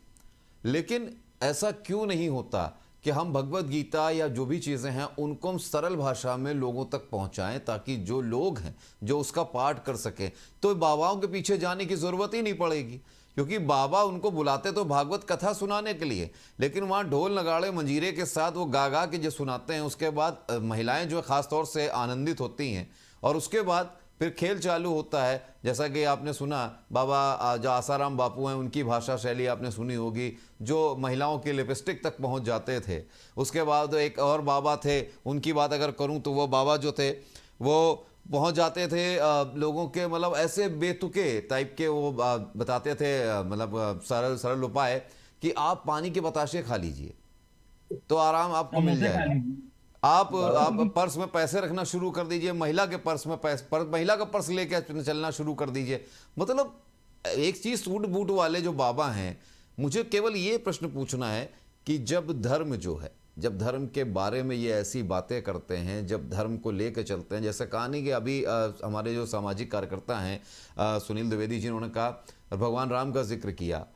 लेकिन ऐसा क्यों नहीं होता कि हम भगवत गीता या जो भी चीज़ें हैं उनको हम सरल भाषा में लोगों तक पहुंचाएं, ताकि जो लोग हैं जो उसका पाठ कर सकें, तो बाबाओं के पीछे जाने की ज़रूरत ही नहीं पड़ेगी। क्योंकि बाबा उनको बुलाते तो भागवत कथा सुनाने के लिए, लेकिन वहाँ ढोल नगाड़े मंजीरे के साथ वो गा गा के जो सुनाते हैं, उसके बाद महिलाएं जो ख़ास तौर से आनंदित होती हैं, और उसके बाद फिर खेल चालू होता है। जैसा कि आपने सुना, बाबा जो आसाराम बापू हैं उनकी भाषा शैली आपने सुनी होगी, जो महिलाओं की लिपस्टिक तक पहुंच जाते थे। उसके बाद एक और बाबा थे, उनकी बात अगर करूं तो वो बाबा जो थे वो पहुंच जाते थे लोगों के, मतलब ऐसे बेतुके टाइप के वो बताते थे, मतलब सरल सरल उपाय कि आप पानी के बताशे खा लीजिए तो आराम आपको मिल जाएगा। आप पर्स में पैसे रखना शुरू कर दीजिए, महिला के पर्स में महिला का पर्स लेके चलना शुरू कर दीजिए। मतलब एक चीज सूट बूट वाले जो बाबा हैं, मुझे केवल ये प्रश्न पूछना है कि जब धर्म जो है, जब धर्म के बारे में ये ऐसी बातें करते हैं, जब धर्म को लेकर चलते हैं, जैसे कहा नहीं कि अभी हमारे जो सामाजिक कार्यकर्ता हैं सुनील द्विवेदी जी, उन्होंने कहा भगवान राम का जिक्र किया,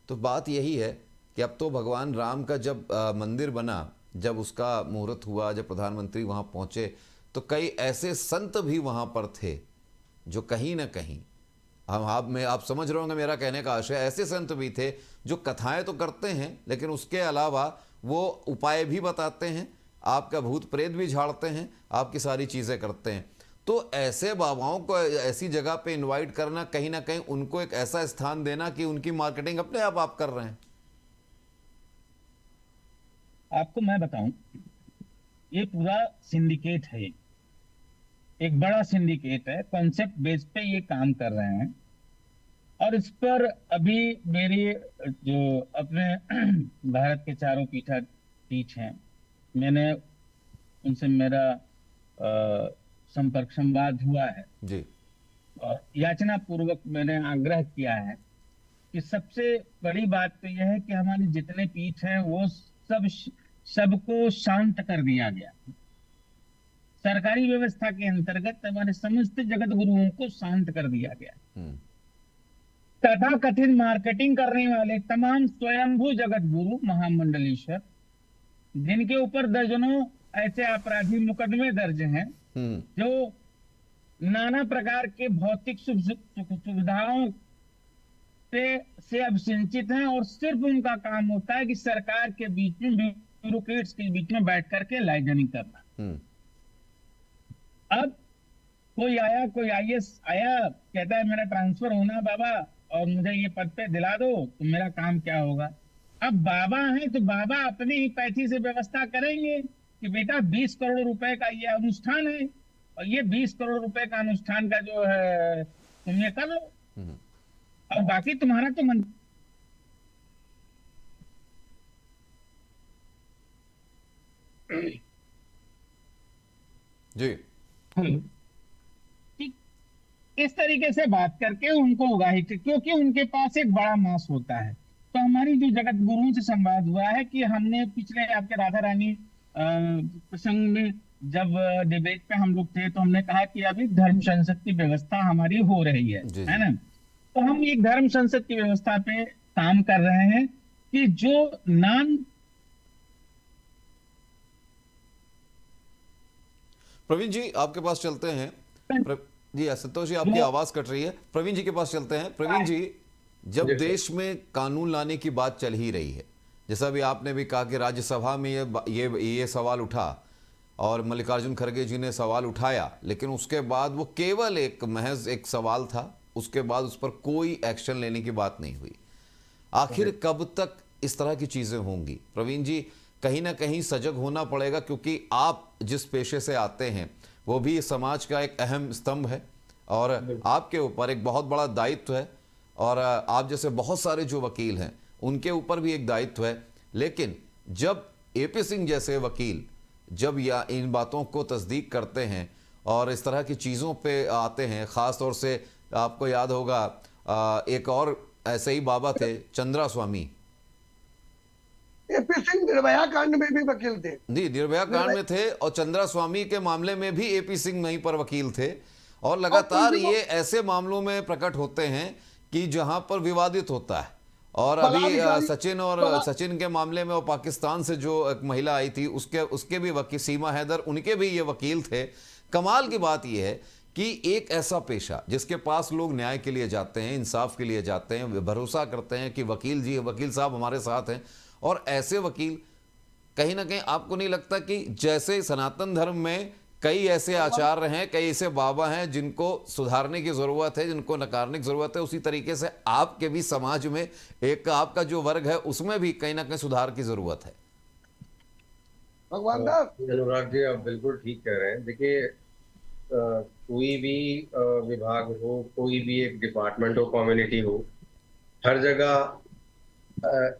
तो बात यही है कि अब तो भगवान राम का जब मंदिर बना, जब उसका मुहूर्त हुआ, जब प्रधानमंत्री वहाँ पहुँचे, तो कई ऐसे संत भी वहाँ पर थे जो कहीं ना कहीं, आप समझ रहे होंगे मेरा कहने का आशय, ऐसे संत भी थे जो कथाएं तो करते हैं, लेकिन उसके अलावा वो उपाय भी बताते हैं, आपका भूत प्रेत भी झाड़ते हैं, आपकी सारी चीज़ें करते हैं। तो ऐसे बाबाओं को ऐसी जगह पे इनवाइट करना, कहीं ना कहीं उनको एक ऐसा स्थान देना कि उनकी मार्केटिंग अपने आप कर रहे हैं। आपको मैं बताऊं, ये पूरा सिंडिकेट है, एक बड़ा सिंडिकेट है, कॉन्सेप्ट बेस पे ये काम कर रहे हैं। और इस पर अभी मेरी जो अपने भारत के चारों पीठ हैं, मैंने उनसे मेरा संपर्क संवाद हुआ है जी, और याचना पूर्वक मैंने आग्रह किया है कि सबसे बड़ी बात तो यह है कि हमारे जितने पीठ हैं वो सबको शांत कर दिया गया। सरकारी व्यवस्था के अंतर्गत हमारे समस्त जगत गुरुओं को शांत कर दिया गया। तथा कथित मार्केटिंग करने वाले तमाम स्वयंभू जगत गुरु महामंडलेश्वर, जिनके ऊपर दर्जनों ऐसे आपराधिक मुकदमे दर्ज हैं, जो नाना प्रकार के भौतिक सुविधाओं से अब सिंचित हैं, और सिर्फ उनका काम होता है कि सरकार के बीच में, ब्यूरोक्रेट्स के बीच में बैठ करके लाइजनिंग करना। अब कोई आईएएस आया, कहता है मेरा ट्रांसफर होना बाबा और मुझे ये पद पे दिला दो, तो मेरा काम क्या होगा। अब बाबा हैं तो बाबा अपने ही पैसे से व्यवस्था करेंगे कि बेटा 20 करोड़ रुपए का ये अनुष्ठान है, और ये 20 करोड़ रुपए का अनुष्ठान का जो है तुम ये कर लो, और बाकी तुम्हारा तो मन। जी, इस तरीके से बात करके उनको उगाही, क्योंकि उनके पास एक बड़ा मास होता है। तो हमारी जो जगत गुरुओं से संवाद हुआ है कि हमने पिछले आपके राधा रानी प्रसंग में जब डिबेट पे हम लोग थे, तो हमने कहा कि अभी धर्म संसद की व्यवस्था हमारी हो रही है ना। तो हम एक धर्म संसद की व्यवस्था पे काम कर रहे हैं कि जो प्रवीण जी आपके पास चलते हैं। जी संतोष जी, आपकी आवाज कट रही है। प्रवीण जी के पास चलते हैं। प्रवीण जी, जब जी, सर। देश में कानून लाने की बात चल ही रही है, जैसा भी आपने भी कहा कि राज्यसभा में ये सवाल उठा और मल्लिकार्जुन खड़गे जी ने सवाल उठाया, लेकिन उसके बाद वो केवल एक महज एक सवाल था, उसके बाद उस पर कोई एक्शन लेने की बात नहीं हुई। आखिर कब तक इस तरह की चीजें होंगी? प्रवीण जी, कहीं ना कहीं सजग होना पड़ेगा, क्योंकि आप जिस पेशे से आते हैं वो भी समाज का एक अहम स्तंभ है और आपके ऊपर एक बहुत बड़ा दायित्व है, और आप जैसे बहुत सारे जो वकील हैं उनके ऊपर भी एक दायित्व है। लेकिन जब एपी सिंह जैसे वकील जब या इन बातों को तस्दीक करते हैं और इस तरह की चीज़ों पे आते हैं, ख़ास तौर से आपको याद होगा एक और ऐसे ही बाबा थे, चंद्रा स्वामी एपी सिंह निर्भया कांड में भी वकील थे। जी, निर्भया कांड में थे और चंद्रा स्वामी के मामले में भी एपी सिंह वहीं पर वकील थे। और लगातार ये ऐसे मामलों में प्रकट होते हैं कि जहां पर विवादित होता है। और अभी सचिन के मामले में वो पाकिस्तान से जो एक महिला आई थी उसके भी वकील सीमा हैदर, उनके भी ये वकील थे। कमाल की बात ये है कि एक ऐसा पेशा जिसके पास लोग न्याय के लिए जाते हैं, इंसाफ के लिए जाते हैं, भरोसा करते हैं कि वकील साहब हमारे साथ हैं, और ऐसे वकील कहीं ना कहीं आपको नहीं लगता कि जैसे सनातन धर्म में कई ऐसे आचार्य हैं, कई ऐसे बाबा हैं जिनको सुधारने की जरूरत है, जिनको नकारने की जरूरत है, उसी तरीके से आपके भी समाज में एक आपका जो वर्ग है उसमें भी कहीं ना कहीं सुधार की जरूरत है? भगवान दास, अनुराग जी, आप बिल्कुल ठीक कह रहे हैं। देखिए, कोई भी विभाग हो, कोई भी एक डिपार्टमेंट हो, कम्युनिटी हो, हर जगह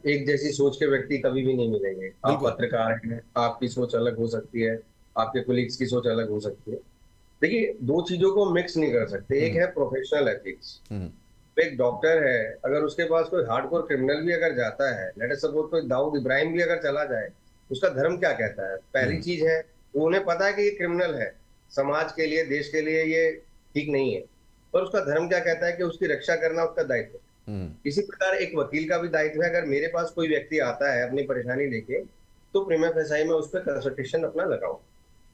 एक जैसी सोच के व्यक्ति कभी भी नहीं मिलेंगे। आप बिल्कुल। पत्रकार हैं, आपकी सोच अलग हो सकती है, आपके कोलीग्स की सोच अलग हो सकती है। देखिए, दो चीजों को मिक्स नहीं कर सकते। एक है प्रोफेशनल एथिक्स। एक डॉक्टर है, अगर उसके पास कोई हार्डकोर क्रिमिनल भी अगर जाता है, लेट अस सपोज कोई दाऊद इब्राहिम भी अगर चला जाए, उसका धर्म क्या कहता है? पहली चीज है, वो उन्हें पता है कि ये क्रिमिनल है, समाज के लिए, देश के लिए ये ठीक नहीं है, पर उसका धर्म क्या कहता है कि उसकी रक्षा करना उसका दायित्व है। इसी प्रकार एक वकील का भी दायित्व है। अगर मेरे पास कोई व्यक्ति आता है अपनी परेशानी लेके, तो प्रीमा फेसाई में उस पर कंसल्टेशन अपना लगाऊं।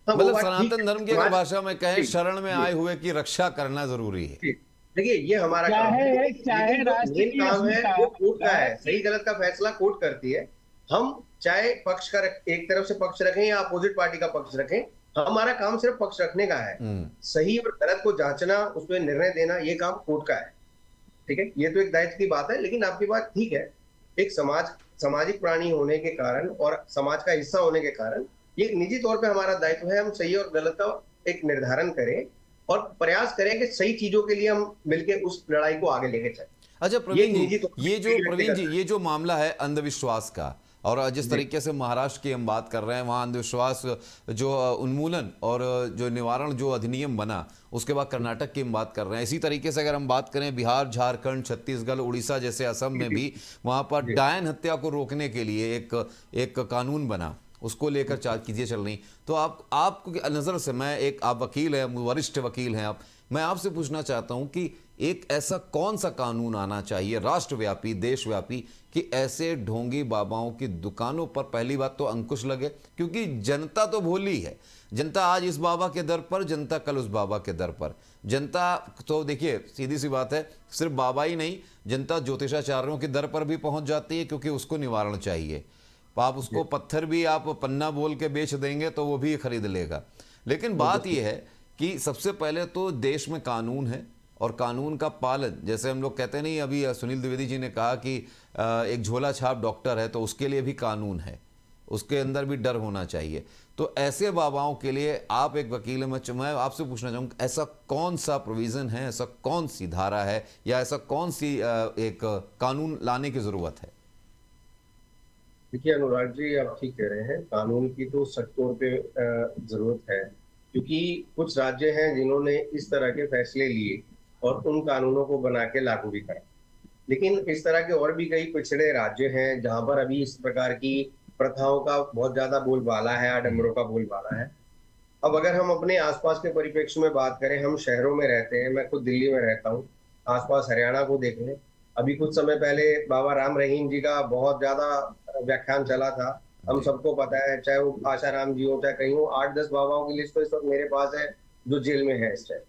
हाँ, वो मतलब बात ठीक सनातन है। धर्म की अगर भाषा में कहें, जी, शरण में जी, आए हुए की रक्षा करना जरूरी है। जी। देखिए, ये हमारा काम है, चाहे लेकिन जो राष्ट्र मेन की काम है अस्मिता, वो कोर्ट का है। सही गलत का फैसला कोर्ट करती है। हम चाहे पक्ष का एक तरफ से पक्ष रखें या अपोजिट पार्टी का पक्ष रखें, हमारा काम सिर्फ पक्ष रखने का है। सही और गलत को जांचना, उस पर निर्णय देना, ये काम कोर्ट का है। ठीक है, ये तो एक दायित्व की बात है। लेकिन आपकी बात ठीक है, एक सामाजिक प्राणी होने के कारण और समाज का हिस्सा होने के कारण ये निजी तौर पे हमारा दायित्व है, हम सही और गलत का एक निर्धारण करें और प्रयास करें कि सही चीजों के लिए हम मिलकर उस लड़ाई को आगे लेके चलें। अच्छा प्रवीण जी, प्रवीण जी, ये जो मामला है अंधविश्वास का, और जिस तरीके से महाराष्ट्र की हम बात कर रहे हैं, वहाँ अंधविश्वास जो उन्मूलन और जो निवारण जो अधिनियम बना, उसके बाद कर्नाटक की हम बात कर रहे हैं। इसी तरीके से अगर हम बात करें बिहार, झारखंड, छत्तीसगढ़, उड़ीसा जैसे असम में भी, वहाँ पर डायन हत्या को रोकने के लिए एक कानून बना, उसको लेकर चार चीजें चल रही। तो आपको नज़र से, आप वकील हैं, वरिष्ठ वकील हैं आप, मैं आपसे पूछना चाहता हूं कि एक ऐसा कौन सा कानून आना चाहिए राष्ट्रव्यापी, देशव्यापी, कि ऐसे ढोंगी बाबाओं की दुकानों पर पहली बात तो अंकुश लगे, क्योंकि जनता तो भोली है। जनता आज इस बाबा के दर पर, जनता कल उस बाबा के दर पर। जनता तो देखिए सीधी सी बात है, सिर्फ बाबा ही नहीं, जनता ज्योतिषाचार्यों के दर पर भी पहुंच जाती है, क्योंकि उसको निवारण चाहिए। आप उसको पत्थर भी आप पन्ना बोल के बेच देंगे तो वो भी खरीद लेगा। लेकिन बात यह है कि सबसे पहले तो देश में कानून है, और कानून का पालन, जैसे हम लोग कहते नहीं, अभी सुनील द्विवेदी जी ने कहा कि एक झोला छाप डॉक्टर है, तो उसके लिए भी कानून है, उसके अंदर भी डर होना चाहिए। तो ऐसे बाबाओं के लिए आप एक वकील हैं, मैं आपसे पूछना चाहूँगा, ऐसा कौन सा प्रोविज़न है, ऐसा कौन सी धारा है, या ऐसा कौन सी एक कानून लाने की ज़रूरत है? देखिए अनुराग जी, आप ठीक कह रहे हैं, कानून की तो सख्त तौर पे जरूरत है, क्योंकि कुछ राज्य हैं जिन्होंने इस तरह के फैसले लिए और उन कानूनों को बना के लागू भी करा। लेकिन इस तरह के और भी कई पिछड़े राज्य हैं जहां पर अभी इस प्रकार की प्रथाओं का बहुत ज्यादा बोलबाला है, आडंबरों का बोलबाला है। अब अगर हम अपने आसपास के परिप्रेक्ष्य में बात करें, हम शहरों में रहते हैं, मैं खुद दिल्ली में रहता हूँ, आसपास हरियाणा को देख लें। अभी कुछ समय पहले बाबा राम रहीम जी का बहुत ज्यादा व्याख्यान चला था, हम सबको पता है, चाहे वो आशाराम जी हो, चाहे कहीं हो। 8-10 बाबाओं की लिस्ट तो इस वक्त मेरे पास है जो जेल में है इस टाइम।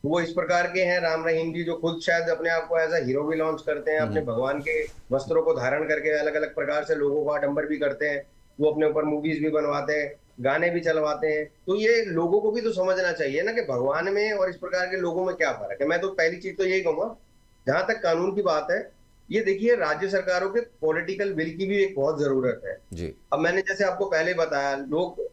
वो इस प्रकार के हैं राम रहीम जी, जो खुद शायद अपने आप को एज अ हीरो भी लॉन्च करते हैं, अपने भगवान के वस्त्रों को धारण करके अलग अलग प्रकार से लोगों को आडंबर भी करते हैं। वो अपने ऊपर मूवीज भी बनवाते हैं, गाने भी चलवाते हैं। तो ये लोगों को भी तो समझना चाहिए ना कि भगवान में और इस प्रकार के लोगों में क्या फर्क है। मैं तो पहली चीज तो यही कहूंगा, जहां तक कानून की बात है, ये देखिए राज्य सरकारों के पॉलिटिकल विल की भी एक बहुत जरूरत है जी। अब मैंने जैसे आपको पहले बताया, लोग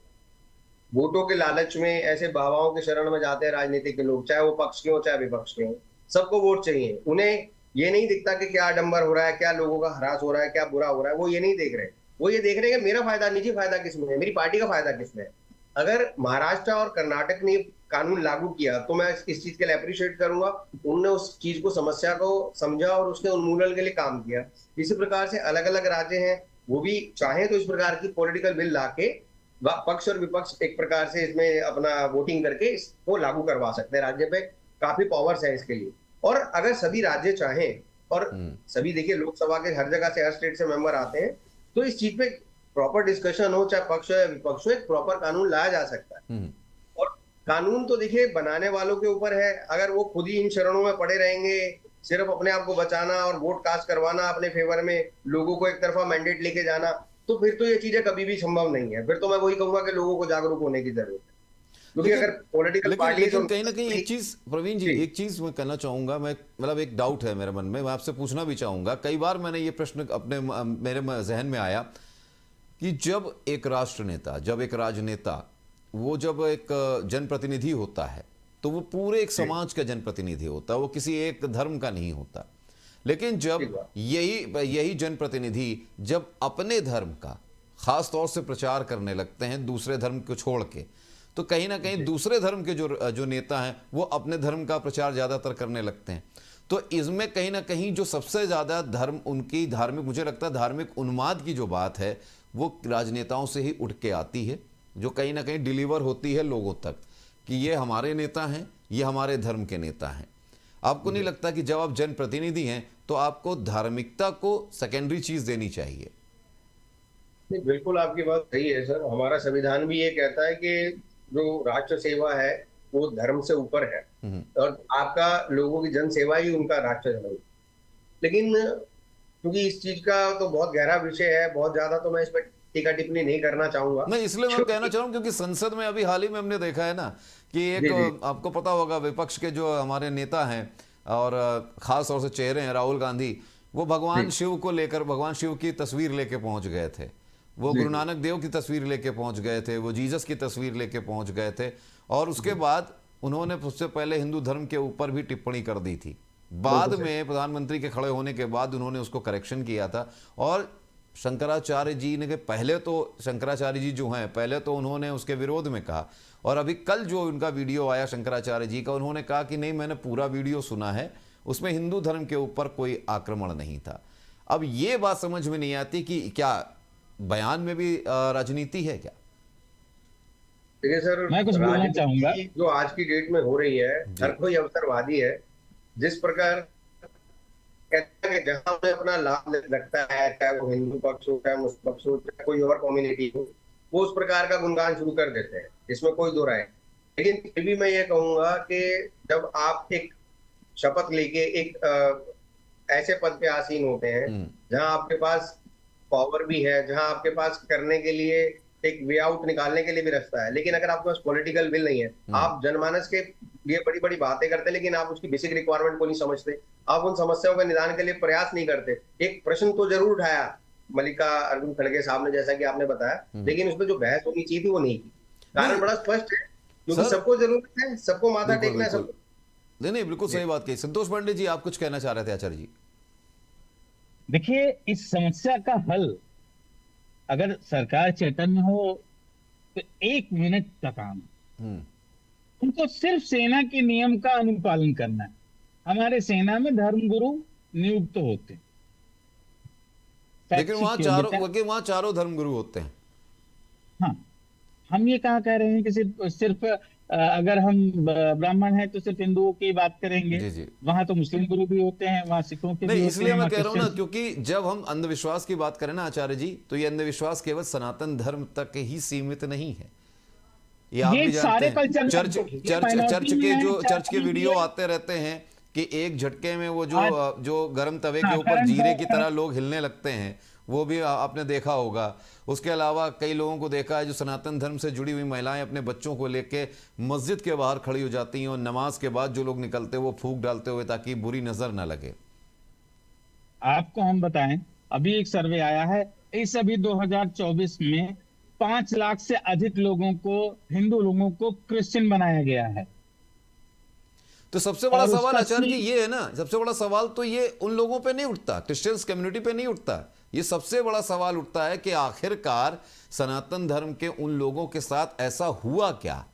वोटों के लालच में ऐसे बाबाओं के शरण में जाते हैं राजनीतिक के लोग, चाहे वो पक्ष के हो चाहे विपक्ष के हो, सबको वोट चाहिए। उन्हें ये नहीं दिखता कि क्या आडंबर हो रहा है, क्या लोगों का हरास हो रहा है, क्या बुरा हो रहा है, वो ये नहीं देख रहे। वो ये देख रहे हैं कि मेरा फायदा, निजी फायदा किसमें है, मेरी पार्टी का फायदा किसमें है। अगर महाराष्ट्र और कर्नाटक ने कानून लागू किया तो मैं इस चीज के लिए अप्रिशिएट करूंगा। उन्होंने उस चीज को, समस्या को समझा और उसके उन्मूलन के लिए काम किया। इसी प्रकार से अलग अलग राज्य हैं, वो भी चाहे तो इस प्रकार की पॉलिटिकल बिल लाके पक्ष और विपक्ष एक प्रकार से इसमें अपना वोटिंग करके इसको लागू करवा सकते हैं। राज्य पे काफी पावर्स है इसके लिए। और अगर सभी राज्य चाहें और सभी, देखिए लोकसभा के हर जगह से, हर स्टेट से मेंबर आते हैं, तो इस चीज पे प्रॉपर डिस्कशन हो, चाहे पक्ष हो या विपक्ष हो, एक प्रॉपर कानून लाया जा सकता है। और कानून तो देखिए बनाने वालों के ऊपर है। अगर वो खुद ही इन शरणों में पड़े रहेंगे, सिर्फ अपने आप को बचाना और वोट कास्ट करवाना अपने फेवर में, लोगों को एक तरफा मैंडेट लेके जाना, तो फिर तो ये चीजें कभी भी संभव नहीं है। फिर तो मैं वही कहूंगा कि लोगों को जागरूक होने की जरूरत है। क्योंकि अगर पॉलिटिकल पार्टी, लेकिन कहीं ना कहीं एक चीज प्रवीण जी, एक चीज मैं कहना चाहूंगा, मैं मतलब एक डाउट है मेरे मन में, मैं आपसे पूछना भी चाहूंगा। कई बार मैंने ये प्रश्न अपने मेरे जहन में आया कि जब एक राष्ट्र नेता, जब एक राजनेता, वो जब एक जनप्रतिनिधि होता है तो वो पूरे एक समाज का जनप्रतिनिधि होता है, वो किसी एक धर्म का नहीं होता। लेकिन जब यही जनप्रतिनिधि जब अपने धर्म का खास तौर से प्रचार करने लगते हैं दूसरे धर्म को छोड़ के, तो कहीं ना कहीं दूसरे धर्म के जो नेता हैं वो अपने धर्म का प्रचार ज़्यादातर करने लगते हैं। तो इसमें कहीं ना कहीं जो सबसे ज़्यादा धर्म, उनकी धार्मिक, मुझे लगता है धार्मिक उन्माद की जो बात है वो राजनेताओं से ही उठ के आती है, जो कहीं ना कहीं डिलीवर होती है लोगों तक कि ये हमारे नेता हैं, ये हमारे धर्म के नेता हैं। आपको नहीं लगता कि जब आप जनप्रतिनिधि हैं तो आपको धार्मिकता को सेकेंडरी चीज देनी चाहिए? नहीं, बिल्कुल आपकी बात सही है सर। हमारा संविधान भी ये कहता है कि जो राष्ट्र सेवा है वो धर्म से ऊपर है, और आपका लोगों की जन सेवा ही उनका राष्ट्र धर्म। लेकिन क्योंकि इस चीज का तो बहुत गहरा विषय है, बहुत ज्यादा तो मैं इस पर टीका टिप्पणी नहीं करना चाहूंगा। नहीं, इसलिए मैं कहना चाह रहा हूं क्योंकि संसद में अभी हाल ही में हमने देखा है ना कि एक, आपको पता होगा, विपक्ष के जो हमारे नेता हैं और खास तौर से चेहरे हैं, राहुल गांधी, वो भगवान शिव को लेकर, भगवान शिव की तस्वीर लेके पहुंच गए थे, वो गुरु नानक देव की तस्वीर लेके पहुंच गए थे, वो जीसस की तस्वीर लेके पहुंच गए थे। और उसके बाद उन्होंने उससे पहले हिंदू धर्म के ऊपर भी टिप्पणी कर दी थी। बाद में प्रधानमंत्री के खड़े होने के बाद उन्होंने उसको करेक्शन किया था। और शंकराचार्य जी ने, पहले तो शंकराचार्य जी जो हैं, पहले तो उन्होंने उसके विरोध में कहा, और अभी कल जो उनका वीडियो आया शंकराचार्य जी का, उन्होंने कहा कि नहीं, मैंने पूरा वीडियो सुना है, उसमें हिंदू धर्म के ऊपर कोई आक्रमण नहीं था। अब ये बात समझ में नहीं आती कि क्या बयान में भी राजनीति है क्या? देखिए सर, मैं कुछ बोलना चाहूंगा। जो आज की डेट में हो रही है, हर कोई अवसरवादी है। जिस प्रकार कहता है कि जहां उन्हें अपना लाभ लगता है, चाहे वो हिंदू पक्ष हो, चाहे मुस्लिम पक्ष हो, चाहे कोई और कम्युनिटी हो, वो उस प्रकार का गुणगान शुरू कर देते हैं। इसमें कोई दो राय। लेकिन फिर भी मैं ये कहूंगा कि जब आप एक शपथ लेके एक ऐसे पद पे आसीन होते हैं जहां आपके पास पावर भी है, जहां आपके पास करने के लिए एक वे आउट निकालने के लिए भी रास्ता है, लेकिन अगर आपके पास पॉलिटिकल विल नहीं है, आप जनमानस के लिए बड़ी बड़ी बातें करते हैं लेकिन आप उसकी बेसिक रिक्वायरमेंट को नहीं समझते, आप उन समस्याओं के निदान के लिए प्रयास नहीं करते। एक प्रश्न तो जरूर उठाया मल्लिका अर्जुन खड़गे साहब ने, जैसा कि आपने बताया, लेकिन उसमें जो बहस होनी चाहिए थी वो नहीं की। कारण बड़ा स्पष्ट है, क्योंकि सबको जरूरत है, सबको माथा टेकना है, सबको। नहीं, बिल्कुल सही बात कही। संतोष पांडे जी, आप कुछ कहना चाह रहे थे आचार्य जी? देखिए, इस समस्या का हल अगर सरकार चैतन्य हो तो 1 मिनट का काम है। उनको सिर्फ सेना के नियम का अनुपालन करना है। हमारे सेना में धर्मगुरु नियुक्त होते हैं, लेकिन वहां चारों धर्मगुरु होते हैं। हाँ, हम ये कहाँ कह रहे हैं कि सिर्फ अगर हम ब्राह्मण हैं तो सिर्फ हिंदुओं की बात करेंगे। जी जी। वहां तो मुस्लिम गुरु भी होते हैं, वहां सिखों के नहीं, भी इसलिए होते हैं, मैं कह रहा हूं ना, क्योंकि जब हम अंधविश्वास की बात करें ना आचार्य जी, तो ये अंधविश्वास केवल सनातन धर्म तक ही सीमित नहीं है। ये आप ये भी जानते सारे हैं। कल्चर चर्च में- चर्च minority चर्च में के है, जो चर्च के में वीडियो भी है। आते रहते हैं कि एक झटके में वो जो गर्म तवे के हाँ, ऊपर करंट जीरे की है। तरह लोग हिलने लगते हैं, वो भी आपने देखा होगा। उसके अलावा कई लोगों को देखा है जो सनातन धर्म से जुड़ी हुई महिलाएं अपने बच्चों को लेके मस्जिद के बाहर खड़ी हो जाती हैं और नमाज के बाद जो लोग निकलते हैं वो फूंक डालते हुए ताकि बुरी नजर ना लगे। आपको हम बताएं, अभी एक सर्वे आया है, इस अभी 2024 में 5 लाख से अधिक लोगों को, हिंदू लोगों को क्रिश्चियन बनाया गया है। तो सबसे बड़ा और सवाल उसका आचार्य जी सी- ये है ना, सबसे बड़ा सवाल तो ये उन लोगों पे नहीं उठता, क्रिश्चियंस कम्युनिटी पे नहीं उठता। ये सबसे बड़ा सवाल उठता है कि आखिरकार सनातन धर्म के उन लोगों के साथ ऐसा हुआ क्या?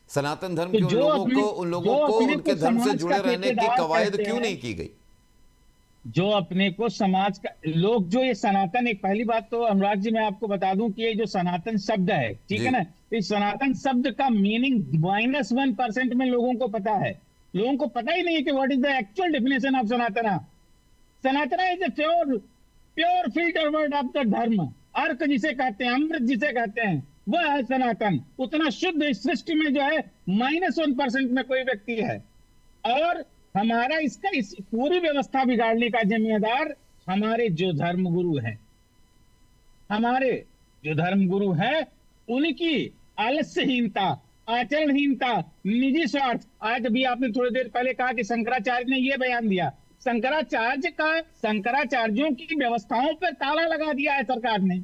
सनातन धर्म तो के उन जो लोगों अपने को जो अपने उनके को धर्म से समाज जुड़े का रहने की ठेकेदार कवायद कहते क्यों हैं, नहीं की गई? जो अपने को समाज का लोग, जो ये सनातन, एक पहली बात तो अनुराग जी मैं आपको बता दूं कि ये जो सनातन शब्द है, ठीक जी। है ना, इस सनातन शब्द का मीनिंग -1% में लोगों को पता है। लोगों को पता ही नहीं है कि what is the actual definition of Sanatana. Sanatana is a pure pure filter word of the dharma. अर्क जिसे कहते हैं, अमृत जिसे कहते हैं, वह है सनातन। उतना शुद्ध इस सृष्टि में जो है -1% में कोई व्यक्ति है। और हमारा इसका इस पूरी व्यवस्था बिगाड़ने का जिम्मेदार हमारे जो धर्मगुरु हैं, हमारे जो धर्मगुरु हैं, उनकी आलस्यहीनता, आचरणहीनता, निजी स्वार्थ। आज अभी आपने थोड़ी देर पहले कहा कि शंकराचार्य ने यह बयान दिया। शंकराचार्यों की व्यवस्थाओं पर ताला लगा दिया है सरकार ने,